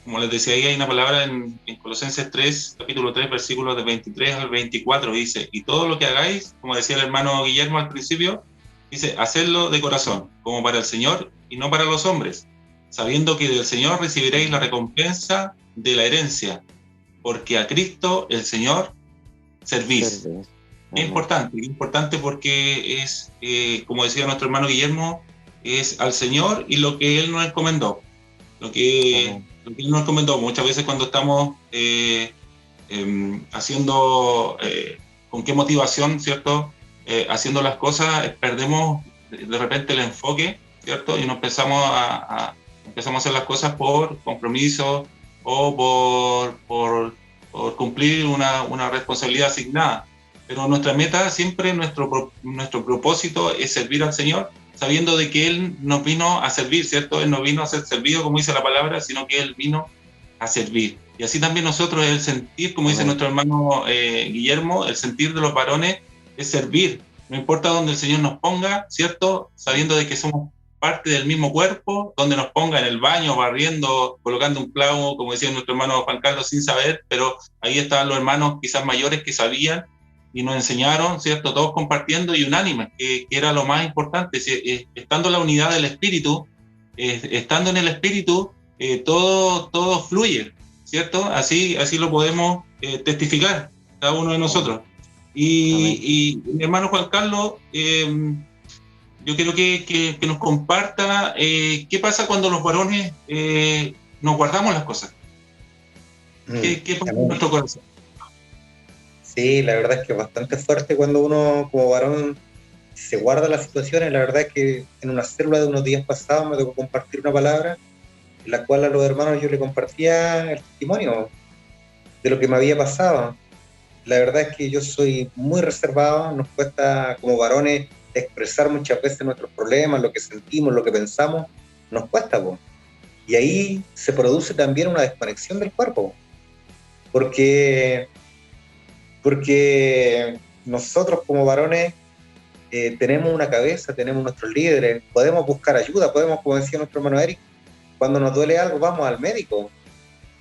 Como les decía, ahí hay una palabra en Colosenses 3, capítulo 3, versículos de 23 al 24, dice: y todo lo que hagáis, como decía el hermano Guillermo al principio, dice, hacedlo de corazón, como para el Señor y no para los hombres, sabiendo que del Señor recibiréis la recompensa de la herencia, porque a Cristo el Señor servís. Es importante porque es, como decía nuestro hermano Guillermo, es al Señor y lo que Él nos encomendó. Lo que Él nos encomendó. Muchas veces cuando estamos haciendo, con qué motivación, ¿cierto? Haciendo las cosas, perdemos de repente el enfoque, ¿cierto? Y nos empezamos a hacer las cosas por compromiso o por cumplir una responsabilidad asignada. Pero nuestra meta siempre, nuestro propósito es servir al Señor, sabiendo de que Él nos vino a servir, ¿cierto? Él no vino a ser servido, como dice la palabra, sino que Él vino a servir. Y así también nosotros, el sentir, como dice nuestro hermano Guillermo, el sentir de los varones es servir. No importa dónde el Señor nos ponga, ¿cierto? Sabiendo de que somos parte del mismo cuerpo, donde nos ponga, en el baño, barriendo, colocando un clavo, como decía nuestro hermano Juan Carlos, sin saber, pero ahí estaban los hermanos quizás mayores que sabían y nos enseñaron, ¿cierto? Todos compartiendo y unánimes, que era lo más importante. Estando en la unidad del Espíritu, estando en el Espíritu, todo fluye, ¿cierto? Así lo podemos testificar, cada uno de nosotros. Y mi hermano Juan Carlos, yo quiero que nos comparta qué pasa cuando los varones nos guardamos las cosas. ¿Qué pasa en nuestro corazón? Sí, la verdad es que es bastante fuerte cuando uno como varón se guarda las situaciones. La verdad es que en una célula de unos días pasados me tocó compartir una palabra en la cual a los hermanos yo le compartía el testimonio de lo que me había pasado. La verdad es que yo soy muy reservado, nos cuesta como varones expresar muchas veces nuestros problemas, lo que sentimos, lo que pensamos, nos cuesta, y ahí se produce también una desconexión del cuerpo, porque nosotros como varones tenemos una cabeza, tenemos nuestros líderes, podemos buscar ayuda, podemos, como decía nuestro hermano Eric, cuando nos duele algo vamos al médico,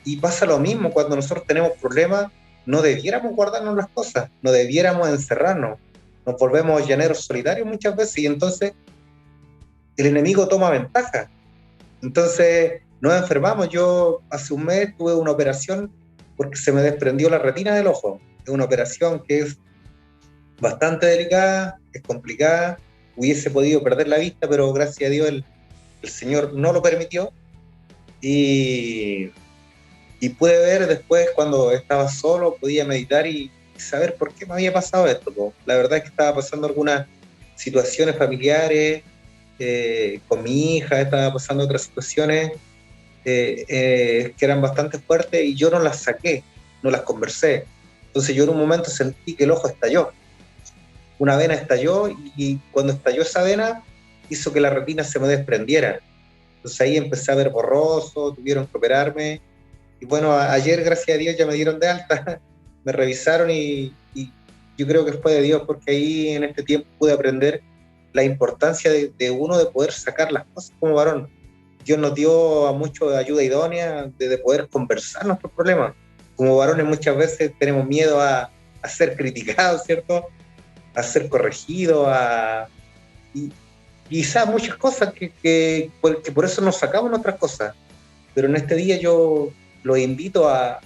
y pasa lo mismo cuando nosotros tenemos problemas, no debiéramos guardarnos las cosas, no debiéramos encerrarnos, nos volvemos llaneros solitarios muchas veces y entonces el enemigo toma ventaja. Entonces nos enfermamos. Yo hace un mes tuve una operación porque se me desprendió la retina del ojo. Es una operación que es bastante delicada, es complicada, hubiese podido perder la vista, pero gracias a Dios el Señor no lo permitió y pude ver después cuando estaba solo, podía meditar y saber por qué me había pasado esto. La verdad es que estaba pasando algunas situaciones familiares, con mi hija estaba pasando otras situaciones que eran bastante fuertes y yo no las saqué, no las conversé. Entonces yo en un momento sentí que el ojo estalló, una vena estalló y cuando estalló esa vena hizo que la retina se me desprendiera. Entonces ahí empecé a ver borroso, tuvieron que operarme y bueno, ayer gracias a Dios ya me dieron de alta, me revisaron y yo creo que fue de Dios porque ahí en este tiempo pude aprender la importancia de uno de poder sacar las cosas como varón. Dios nos dio a mucho ayuda idónea de poder conversar nuestros problemas. Como varones muchas veces tenemos miedo a ser criticados, ¿cierto? A ser corregidos, y quizás muchas cosas que por eso nos sacamos nuestras cosas. Pero en este día yo los invito a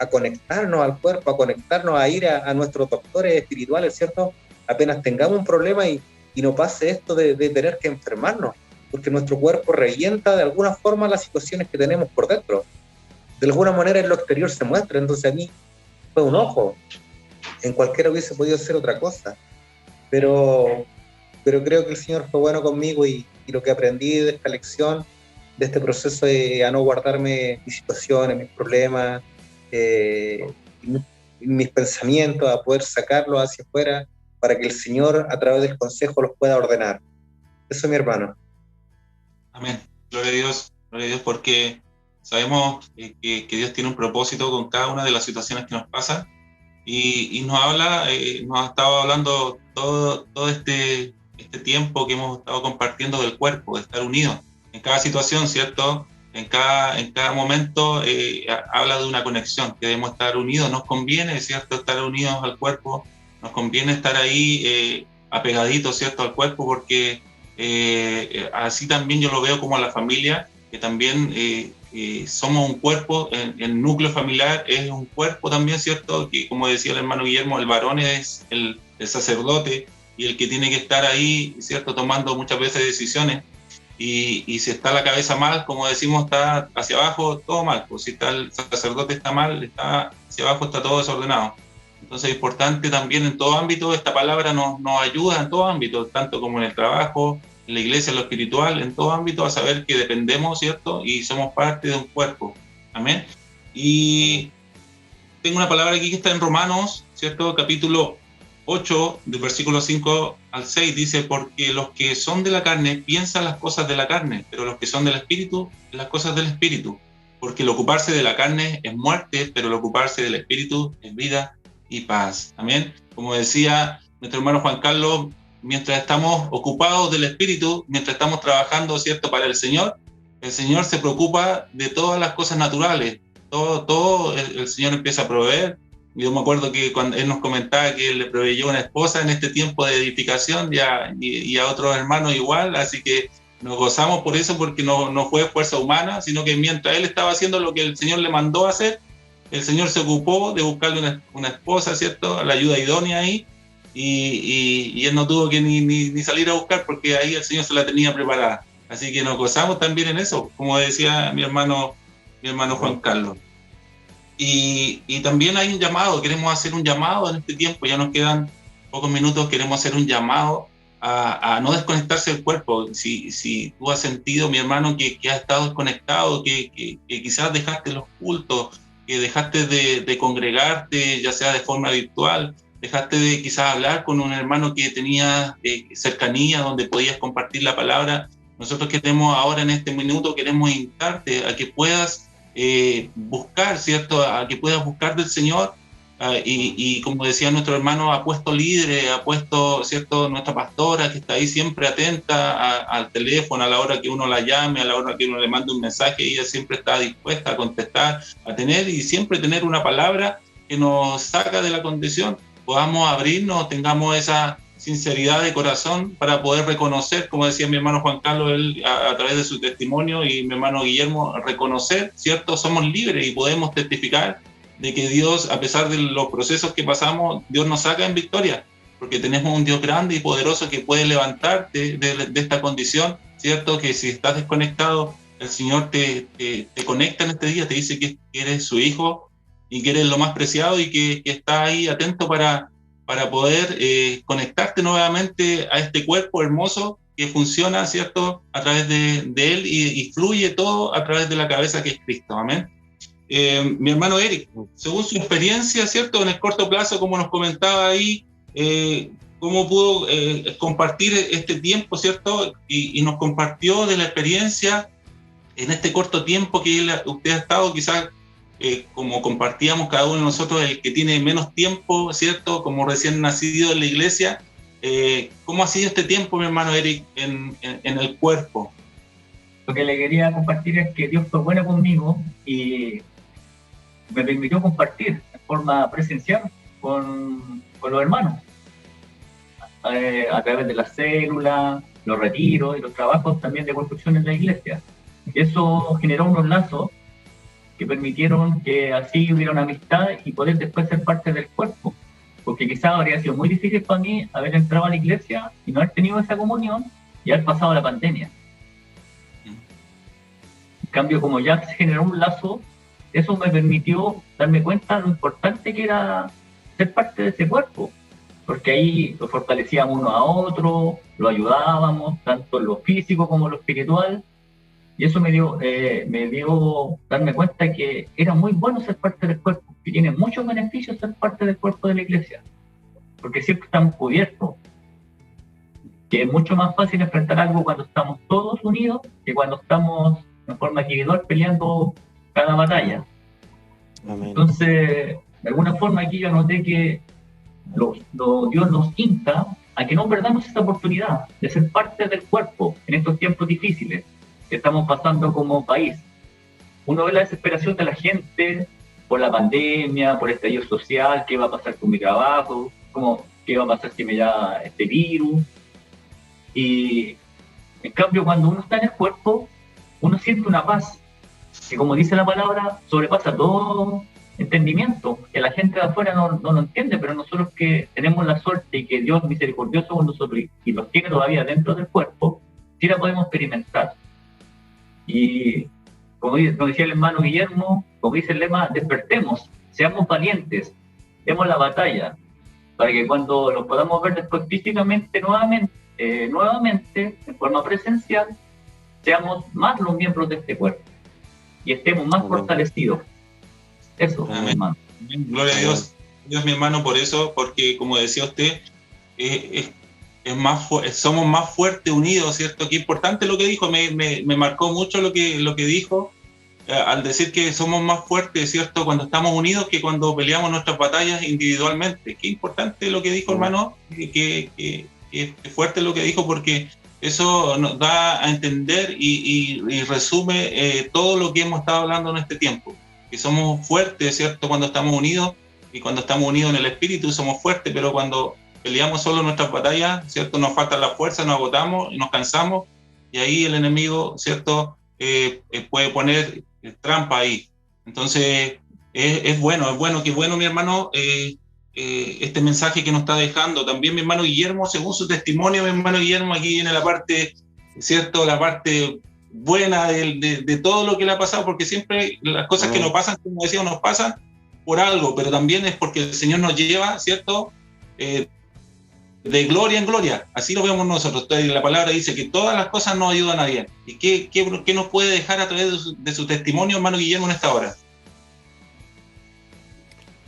conectarnos al cuerpo, a conectarnos, a ir a nuestros doctores espirituales, ¿cierto? Apenas tengamos un problema y no pase esto de tener que enfermarnos, porque nuestro cuerpo revienta de alguna forma las situaciones que tenemos por dentro. De alguna manera en lo exterior se muestra, entonces a mí fue un ojo, en cualquiera hubiese podido ser otra cosa, pero creo que el Señor fue bueno conmigo y lo que aprendí de esta lección, de este proceso de a no guardarme mis situaciones, mis problemas, mis pensamientos, a poder sacarlos hacia afuera para que el Señor a través del consejo los pueda ordenar. Eso, mi hermano. Amén. Gloria a Dios, porque sabemos que Dios tiene un propósito con cada una de las situaciones que nos pasan y nos habla, nos ha estado hablando todo este tiempo que hemos estado compartiendo del cuerpo, de estar unidos en cada situación, ¿cierto? En cada momento habla de una conexión, que debemos estar unidos, nos conviene, ¿cierto? Estar unidos al cuerpo, nos conviene estar ahí apegaditos, ¿cierto? Al cuerpo, porque así también yo lo veo como a la familia, que también somos un cuerpo, el núcleo familiar es un cuerpo también, ¿cierto? Que como decía el hermano Guillermo, el varón es el sacerdote y el que tiene que estar ahí, ¿cierto? Tomando muchas veces decisiones. Y si está la cabeza mal, como decimos, está hacia abajo, todo mal. Pues si está el sacerdote está mal, está hacia abajo, está todo desordenado. Entonces es importante también en todo ámbito, esta palabra nos ayuda en todo ámbito, tanto como en el trabajo, en la iglesia, en lo espiritual, en todo ámbito, a saber que dependemos, ¿cierto? Y somos parte de un cuerpo. Amén. Y tengo una palabra aquí que está en Romanos, ¿cierto? Capítulo 8, del versículo 5 al 6, dice, porque los que son de la carne piensan las cosas de la carne, pero los que son del espíritu, las cosas del espíritu. Porque el ocuparse de la carne es muerte, pero el ocuparse del espíritu es vida y paz. Amén. Como decía nuestro hermano Juan Carlos, mientras estamos ocupados del espíritu, mientras estamos trabajando, ¿cierto?, para el Señor se preocupa de todas las cosas naturales. Todo el Señor empieza a proveer. Yo me acuerdo que cuando él nos comentaba que él le proveyó una esposa en este tiempo de edificación y a otros hermanos igual, así que nos gozamos por eso, porque no fue fuerza humana, sino que mientras él estaba haciendo lo que el Señor le mandó a hacer, el Señor se ocupó de buscarle una esposa, ¿cierto?, la ayuda idónea ahí, y él no tuvo que ni salir a buscar, porque ahí el Señor se la tenía preparada. Así que nos gozamos también en eso, como decía mi hermano Juan Carlos. Y también hay un llamado, queremos hacer un llamado en este tiempo, ya nos quedan pocos minutos, queremos hacer un llamado a no desconectarse del cuerpo. Si tú has sentido, mi hermano, que has estado desconectado, que quizás dejaste los cultos, que dejaste de congregarte, ya sea de forma virtual, dejaste de quizás hablar con un hermano que tenía cercanía, donde podías compartir la palabra, nosotros queremos ahora en este minuto, queremos invitarte a que puedas buscar, ¿cierto?, a que puedas buscar del Señor, y como decía nuestro hermano, ha puesto líderes, ha puesto, ¿cierto?, nuestra pastora que está ahí siempre atenta al teléfono, a la hora que uno la llame, a la hora que uno le mande un mensaje, ella siempre está dispuesta a contestar, a tener y siempre tener una palabra que nos saca de la condición, podamos abrirnos, tengamos esa sinceridad de corazón para poder reconocer, como decía mi hermano Juan Carlos, él a través de su testimonio, y mi hermano Guillermo, reconocer, ¿cierto? Somos libres y podemos testificar de que Dios, a pesar de los procesos que pasamos, Dios nos saca en victoria, porque tenemos un Dios grande y poderoso que puede levantarte de esta condición, ¿cierto? Que si estás desconectado, el Señor te conecta en este día, te dice que eres su hijo y que eres lo más preciado y que está ahí atento para poder conectarte nuevamente a este cuerpo hermoso que funciona, ¿cierto?, a través de él y fluye todo a través de la cabeza que es Cristo. Amén. Mi hermano Eric, según su experiencia, ¿cierto?, en el corto plazo, como nos comentaba ahí, cómo pudo compartir este tiempo, ¿cierto?, y nos compartió de la experiencia en este corto tiempo que usted ha estado, quizás como compartíamos cada uno de nosotros, el que tiene menos tiempo, ¿cierto?, como recién nacido en la iglesia. ¿Cómo ha sido este tiempo, mi hermano Eric, en el cuerpo? Lo que le quería compartir es que Dios fue bueno conmigo y me permitió compartir de forma presencial con los hermanos, a través de las células, los retiros y los trabajos también de construcción en la iglesia. Eso generó unos lazos que permitieron que así hubiera una amistad y poder después ser parte del cuerpo. Porque quizás habría sido muy difícil para mí haber entrado a la iglesia y no haber tenido esa comunión y haber pasado la pandemia. En cambio, como ya se generó un lazo, eso me permitió darme cuenta de lo importante que era ser parte de ese cuerpo. Porque ahí lo fortalecíamos uno a otro, lo ayudábamos, tanto en lo físico como en lo espiritual. Y eso me dio darme cuenta que era muy bueno ser parte del cuerpo, que tiene muchos beneficios ser parte del cuerpo de la iglesia, porque siempre estamos cubiertos, que es mucho más fácil enfrentar algo cuando estamos todos unidos que cuando estamos en forma individual peleando cada batalla. Amén. Entonces, de alguna forma aquí yo noté que Dios nos insta a que no perdamos esta oportunidad de ser parte del cuerpo en estos tiempos difíciles que estamos pasando como país. Uno ve la desesperación de la gente por la pandemia, por el estallido social, qué va a pasar con mi trabajo, qué va a pasar si me da este virus. Y en cambio, cuando uno está en el cuerpo, uno siente una paz que, como dice la palabra, sobrepasa todo entendimiento, que la gente de afuera no lo entiende, pero nosotros que tenemos la suerte y que Dios es misericordioso con nosotros y nos tiene todavía dentro del cuerpo, sí la podemos experimentar. Y como decía el hermano Guillermo, como dice el lema, despertemos, seamos valientes, demos la batalla, para que cuando lo podamos ver después físicamente nuevamente, en forma presencial, seamos más los miembros de este cuerpo y estemos más fortalecidos. Eso, hermano. Gloria a Dios. Dios, mi hermano, por eso, porque como decía usted, somos más fuertes unidos, ¿cierto? Qué importante lo que dijo, me marcó mucho lo que dijo, al decir que somos más fuertes, ¿cierto?, cuando estamos unidos que cuando peleamos nuestras batallas individualmente. Qué importante lo que dijo, hermano, que fuerte lo que dijo, porque eso nos da a entender y resume todo lo que hemos estado hablando en este tiempo, que somos fuertes, ¿cierto?, cuando estamos unidos, y cuando estamos unidos en el espíritu somos fuertes, pero cuando peleamos solo nuestras batallas, ¿cierto?, nos falta la fuerza, nos agotamos y nos cansamos, y ahí el enemigo, ¿cierto?, puede poner trampa ahí. Entonces, es bueno, qué bueno, mi hermano, este mensaje que nos está dejando. También mi hermano Guillermo, según su testimonio, mi hermano Guillermo, aquí viene la parte, ¿cierto?, la parte buena de todo lo que le ha pasado, porque siempre las cosas que nos pasan, como decía, nos pasan por algo, pero también es porque el Señor nos lleva, ¿cierto?, de gloria en gloria. Así lo vemos nosotros. La palabra dice que todas las cosas nos ayudan a bien. ¿Y qué nos puede dejar a través de su testimonio, hermano Guillermo, en esta hora?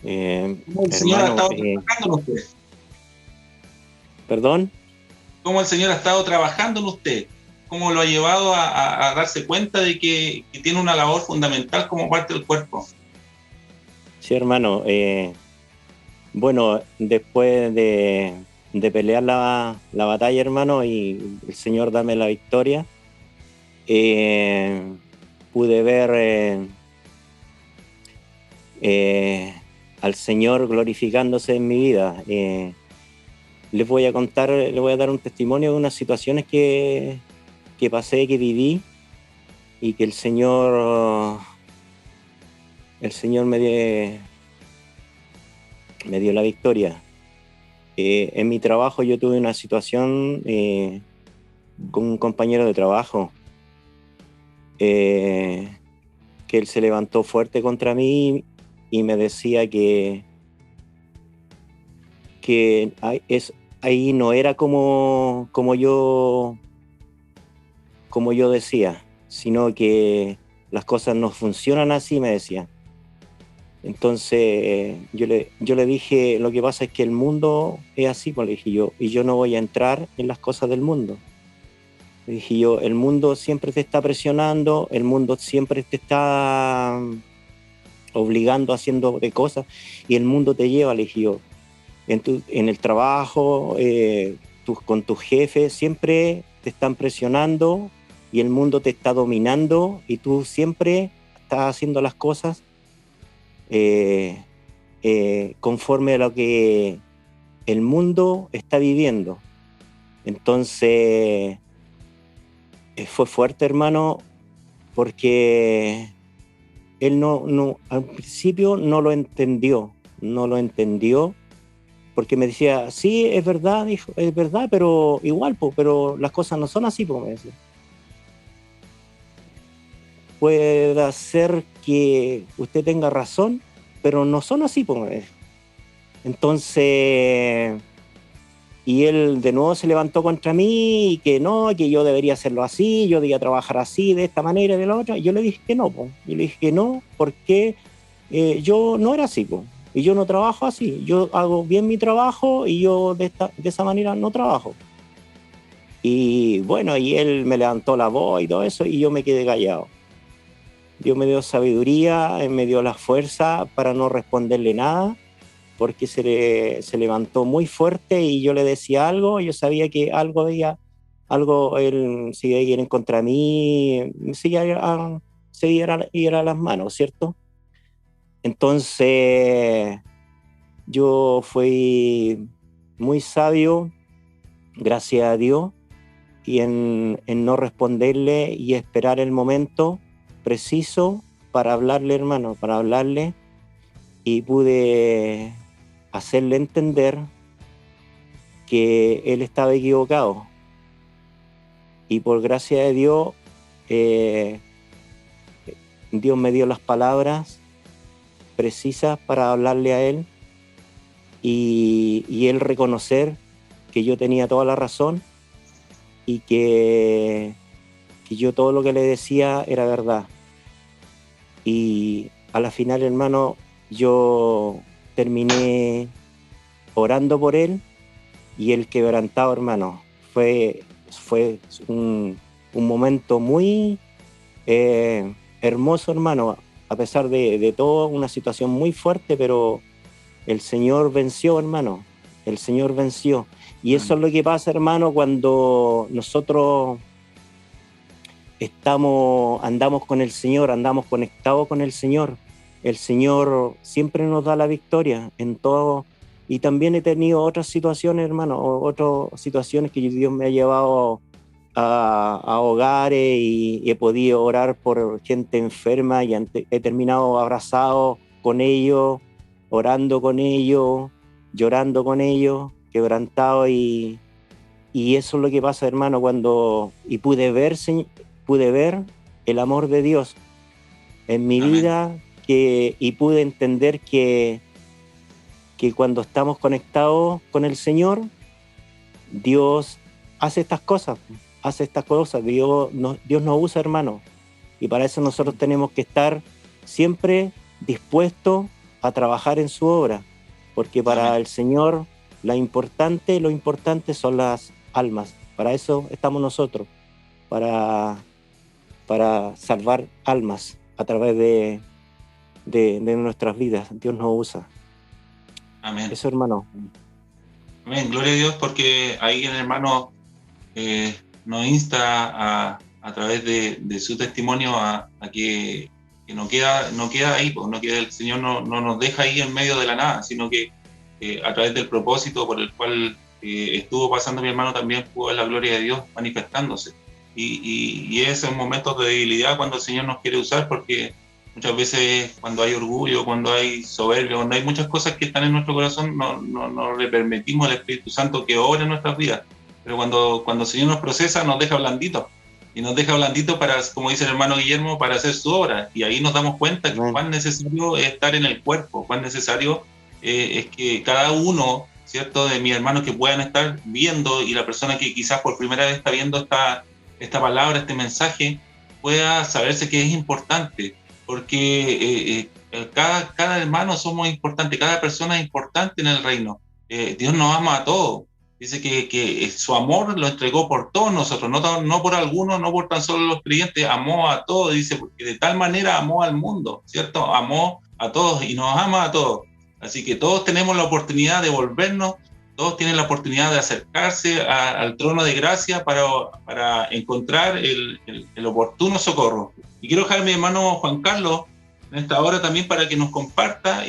¿Cómo el Señor ha estado trabajando en usted? ¿Perdón? ¿Cómo el Señor ha estado trabajando en usted? ¿Cómo lo ha llevado a darse cuenta de que tiene una labor fundamental como parte del cuerpo? Sí, hermano. Bueno, después de pelear la batalla, hermano, y el Señor darme la victoria, pude ver al Señor glorificándose en mi vida. Les voy a contar, les voy a dar un testimonio de unas situaciones que pasé, que viví, y que el Señor me dio la victoria. En mi trabajo yo tuve una situación con un compañero de trabajo, que él se levantó fuerte contra mí y me decía que ahí no era como yo decía, sino que las cosas no funcionan así, me decía. Entonces yo le dije, lo que pasa es que el mundo es así, pues le dije yo, y yo no voy a entrar en las cosas del mundo. Le dije yo, el mundo siempre te está presionando, el mundo siempre te está obligando, haciendo de cosas, y el mundo te lleva, le dije yo, en el trabajo, con tus jefes, siempre te están presionando y el mundo te está dominando y tú siempre estás haciendo las cosas conforme a lo que el mundo está viviendo. Entonces fue fuerte, hermano, porque él no al principio no lo entendió, porque me decía, sí, es verdad, hijo, es verdad, pero igual, pero las cosas no son así, me decía. Puede ser que usted tenga razón, pero no son así, me decía. Entonces, y él de nuevo se levantó contra mí, y que no, que yo debería hacerlo así, yo debería trabajar así, de esta manera y de la otra. Y yo le dije que no, yo le dije que no, porque yo no era así, y yo no trabajo así, yo hago bien mi trabajo y yo de esa manera no trabajo. Y bueno, y él me levantó la voz y todo eso, y yo me quedé callado. Dios me dio sabiduría, me dio la fuerza para no responderle nada, porque se levantó muy fuerte y yo le decía algo, yo sabía que algo él se iba a ir en contra de mí, se iba a ir a las manos, ¿cierto? Entonces yo fui muy sabio, gracias a Dios, y en no responderle y esperar el momento preciso para hablarle, hermano, y pude hacerle entender que él estaba equivocado. Y por gracia de Dios, Dios me dio las palabras precisas para hablarle a él y él reconocer que yo tenía toda la razón y que yo todo lo que le decía era verdad. Y a la final, hermano, yo terminé orando por él y el quebrantado, hermano, fue un momento muy hermoso, hermano, a pesar de todo, una situación muy fuerte, pero el Señor venció, hermano, el Señor venció. Y eso es lo que pasa, hermano, cuando nosotros andamos con el Señor, andamos conectados con el Señor. El Señor siempre nos da la victoria en todo. Y también he tenido otras situaciones, hermano, otras situaciones que Dios me ha llevado a hogares y he podido orar por gente enferma y he terminado abrazado con ellos, orando con ellos, llorando con ellos, quebrantado, y eso es lo que pasa, hermano, y pude ver el amor de Dios en mi vida, y pude entender que cuando estamos conectados con el Señor, Dios hace estas cosas. Dios nos usa, hermano, y para eso nosotros tenemos que estar siempre dispuestos a trabajar en su obra, porque para el Señor lo importante son las almas. Para eso estamos nosotros, para salvar almas a través de nuestras vidas. Dios nos usa. Amén. Eso, hermano. Amén. Gloria a Dios, porque ahí el hermano nos insta a través de su testimonio a que no queda ahí, pues, el Señor no nos deja ahí en medio de la nada, sino que a través del propósito por el cual estuvo pasando mi hermano también pudo ver la gloria de Dios manifestándose. Y esos momentos de debilidad cuando el Señor nos quiere usar, porque muchas veces cuando hay orgullo, cuando hay soberbia, cuando hay muchas cosas que están en nuestro corazón, no le permitimos al Espíritu Santo que obre en nuestras vidas. Pero cuando el Señor nos procesa, nos deja blanditos. Y nos deja blanditos para, como dice el hermano Guillermo, para hacer su obra. Y ahí nos damos cuenta que cuán necesario es estar en el cuerpo, cuán necesario es que cada uno, ¿cierto?, de mis hermanos que puedan estar viendo, y la persona que quizás por primera vez está viendo esta palabra, este mensaje, pueda saberse que es importante, porque cada hermano somos importantes, cada persona es importante en el reino. Dios nos ama a todos. Dice que su amor lo entregó por todos nosotros, no por algunos, no por tan solo los creyentes, amó a todos, dice, porque de tal manera amó al mundo, ¿cierto? Amó a todos y nos ama a todos. Así que todos tenemos la oportunidad de volvernos, todos tienen la oportunidad de acercarse al trono de gracia para encontrar el oportuno socorro. Y quiero dejar a mi hermano Juan Carlos en esta hora también para que nos comparta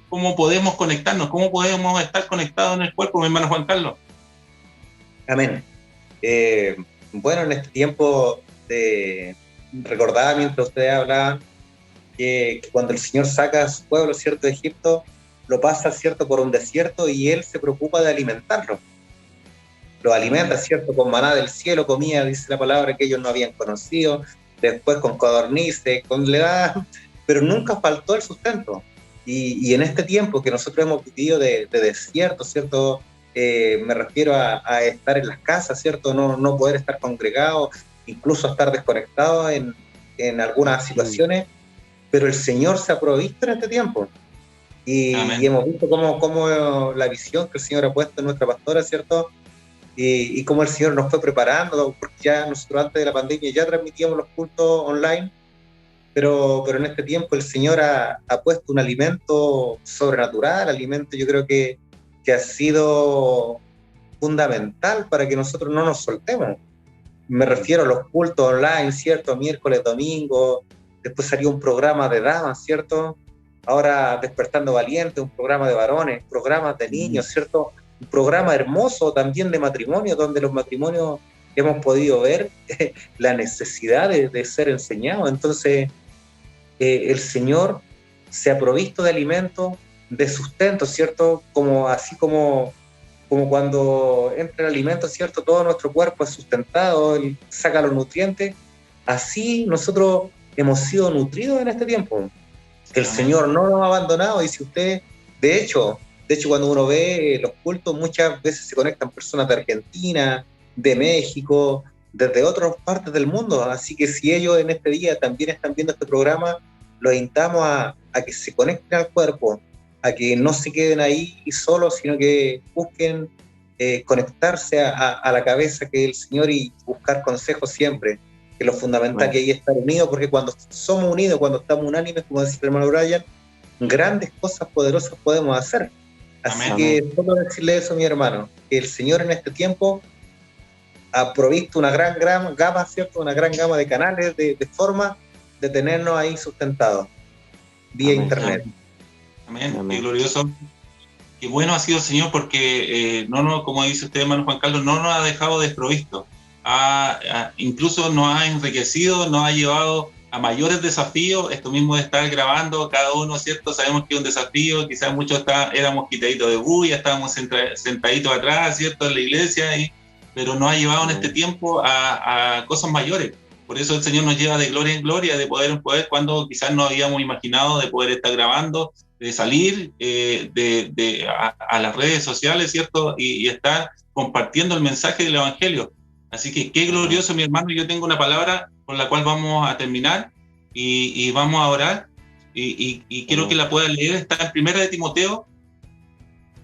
cómo podemos conectarnos, cómo podemos estar conectados en el cuerpo, mi hermano Juan Carlos. Amén. Bueno, en este tiempo recordaba mientras ustedes hablaban que cuando el Señor saca a su pueblo, ¿cierto?, de Egipto, lo pasa, ¿cierto?, por un desierto y Él se preocupa de alimentarlo. Lo alimenta, ¿cierto?, con maná del cielo, comida, dice la palabra, que ellos no habían conocido, después con codornices, pero nunca faltó el sustento. Y en este tiempo que nosotros hemos vivido de desierto, ¿cierto?, me refiero a estar en las casas, ¿cierto?, no poder estar congregados, incluso estar desconectados en algunas situaciones, pero el Señor se ha provisto en este tiempo. Y hemos visto cómo la visión que el Señor ha puesto en nuestra pastora, ¿cierto?, y cómo el Señor nos fue preparando, porque ya nosotros antes de la pandemia ya transmitíamos los cultos online, pero en este tiempo el Señor ha puesto un alimento sobrenatural, alimento yo creo que ha sido fundamental para que nosotros no nos soltemos. Me refiero a los cultos online, ¿cierto?, miércoles, domingo, después salió un programa de damas, ¿cierto?, ahora Despertando Valientes, un programa de varones, programas de niños, ¿cierto?, un programa hermoso también de matrimonio, donde los matrimonios hemos podido ver la necesidad de ser enseñados. Entonces, el Señor se ha provisto de alimento, de sustento, ¿cierto? Así como cuando entra el alimento, ¿cierto?, todo nuestro cuerpo es sustentado, Él saca los nutrientes. Así nosotros hemos sido nutridos en este tiempo. Que el Señor no nos ha abandonado. Y si usted, de hecho, cuando uno ve los cultos, muchas veces se conectan personas de Argentina, de México, desde otras partes del mundo. Así que si ellos en este día también están viendo este programa, los invitamos a que se conecten al cuerpo, a que no se queden ahí solos, sino que busquen conectarse a la cabeza que es el Señor y buscar consejos siempre, que lo fundamental que hay es estar unidos, porque cuando somos unidos, cuando estamos unánimes, como decía el hermano Brian, grandes cosas poderosas podemos hacer. Así que solo decirle eso, mi hermano, que el Señor en este tiempo ha provisto una gran gama, ¿cierto?, una gran gama de canales, de formas de tenernos ahí sustentados vía internet. Amén. Qué glorioso. Qué bueno ha sido el Señor, porque como dice usted, hermano Juan Carlos, no nos ha dejado desprovistos. Incluso nos ha enriquecido, nos ha llevado a mayores desafíos. Esto mismo de estar grabando cada uno, ¿cierto? Sabemos que es un desafío, quizás muchos éramos quitaditos de bulla, estábamos sentaditos atrás, ¿cierto?, en la iglesia, pero nos ha llevado en este tiempo a cosas mayores. Por eso el Señor nos lleva de gloria en gloria, de poder en poder, cuando quizás no habíamos imaginado de poder estar grabando, de salir a las redes sociales, ¿cierto?, y estar compartiendo el mensaje del Evangelio. Así que qué glorioso, mi hermano. Yo tengo una palabra con la cual vamos a terminar y vamos a orar, y quiero que la pueda leer. Está en 1 de Timoteo,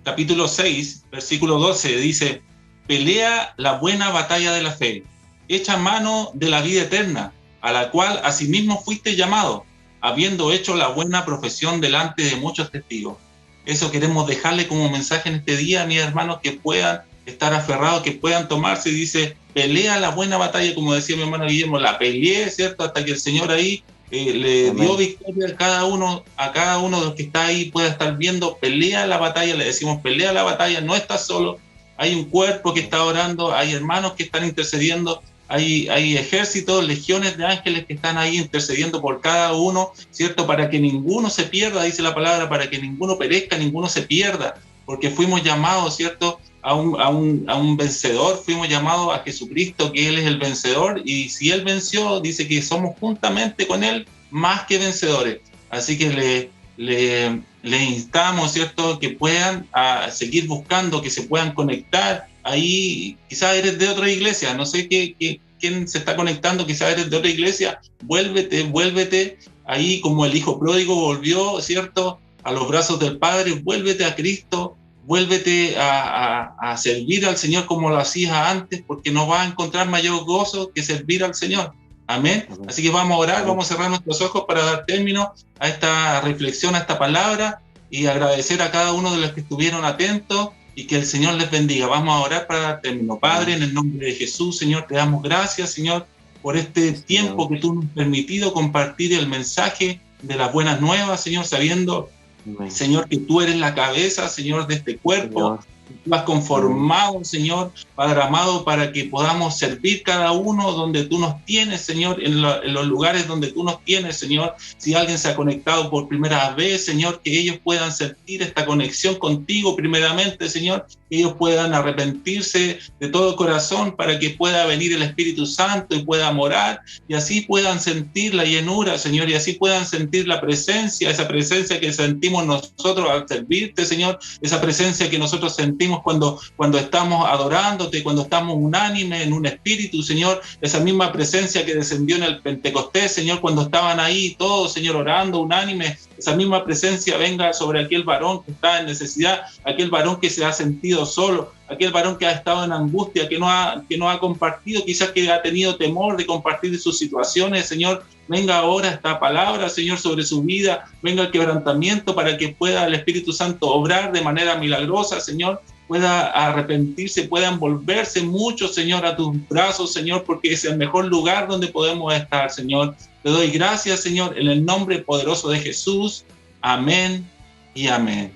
capítulo 6, versículo 12, dice: pelea la buena batalla de la fe, echa mano de la vida eterna, a la cual asimismo fuiste llamado, habiendo hecho la buena profesión delante de muchos testigos. Eso queremos dejarle como mensaje en este día, mis hermanos, que puedan estar aferrados, que puedan tomarse. Y dice: pelea la buena batalla, como decía mi hermano Guillermo, la peleé, ¿cierto?, hasta que el Señor ahí le Amén. dio victoria a cada uno de los que está ahí, pueda estar viendo, pelea la batalla, le decimos pelea la batalla, no estás solo, hay un cuerpo que está orando, hay hermanos que están intercediendo, hay ejércitos, legiones de ángeles que están ahí intercediendo por cada uno, ¿cierto? Para que ninguno se pierda, dice la palabra, para que ninguno perezca, ninguno se pierda, porque fuimos llamados, ¿cierto? A un vencedor, fuimos llamados a Jesucristo, que Él es el vencedor, y si Él venció, dice que somos juntamente con Él más que vencedores. Así que le instamos, ¿cierto?, que puedan seguir buscando, que se puedan conectar. Ahí quizás eres de otra iglesia, no sé quién se está conectando, quizás eres de otra iglesia, vuélvete, ahí como el hijo pródigo volvió, ¿cierto?, a los brazos del Padre, vuélvete a Cristo, vuélvete a servir al Señor como lo hacías antes, porque no vas a encontrar mayor gozo que servir al Señor. Amén. Amén. Así que vamos a orar, Amén. vamos a cerrar nuestros ojos para dar término a esta reflexión, a esta palabra, y agradecer a cada uno de los que estuvieron atentos, y que el Señor les bendiga. Vamos a orar para dar término. Padre, en el nombre de Jesús, Señor, te damos gracias, Señor, por este tiempo que tú nos has permitido compartir el mensaje de las buenas nuevas, Señor, sabiendo, Amén. Señor, que tú eres la cabeza, Señor, de este cuerpo. Señor. Tú has conformado, Señor, Padre amado, para que podamos servir cada uno donde tú nos tienes, Señor, en los lugares donde tú nos tienes, Señor. Si alguien se ha conectado por primera vez, Señor, que ellos puedan sentir esta conexión contigo primeramente, Señor, que ellos puedan arrepentirse de todo corazón para que pueda venir el Espíritu Santo y pueda morar, y así puedan sentir la llenura, Señor, y así puedan sentir la presencia, esa presencia que sentimos nosotros al servirte, Señor, esa presencia que nosotros sentimos cuando estamos adorándote, cuando estamos unánime en un espíritu, Señor, esa misma presencia que descendió en el Pentecostés, Señor, cuando estaban ahí todos, Señor, orando unánime, esa misma presencia venga sobre aquel varón que está en necesidad, aquel varón que se ha sentido solo, aquel varón que ha estado en angustia, que no ha compartido, quizás que ha tenido temor de compartir sus situaciones, Señor. Venga ahora esta palabra, Señor, sobre su vida, venga el quebrantamiento para que pueda el Espíritu Santo obrar de manera milagrosa, Señor, pueda arrepentirse, puedan volverse muchos, Señor, a tus brazos, Señor, porque es el mejor lugar donde podemos estar, Señor. Te doy gracias, Señor, en el nombre poderoso de Jesús. Amén y amén.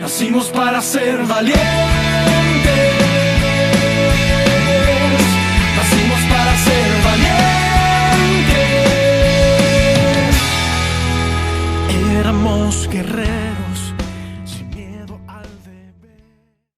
Nacimos para ser valientes.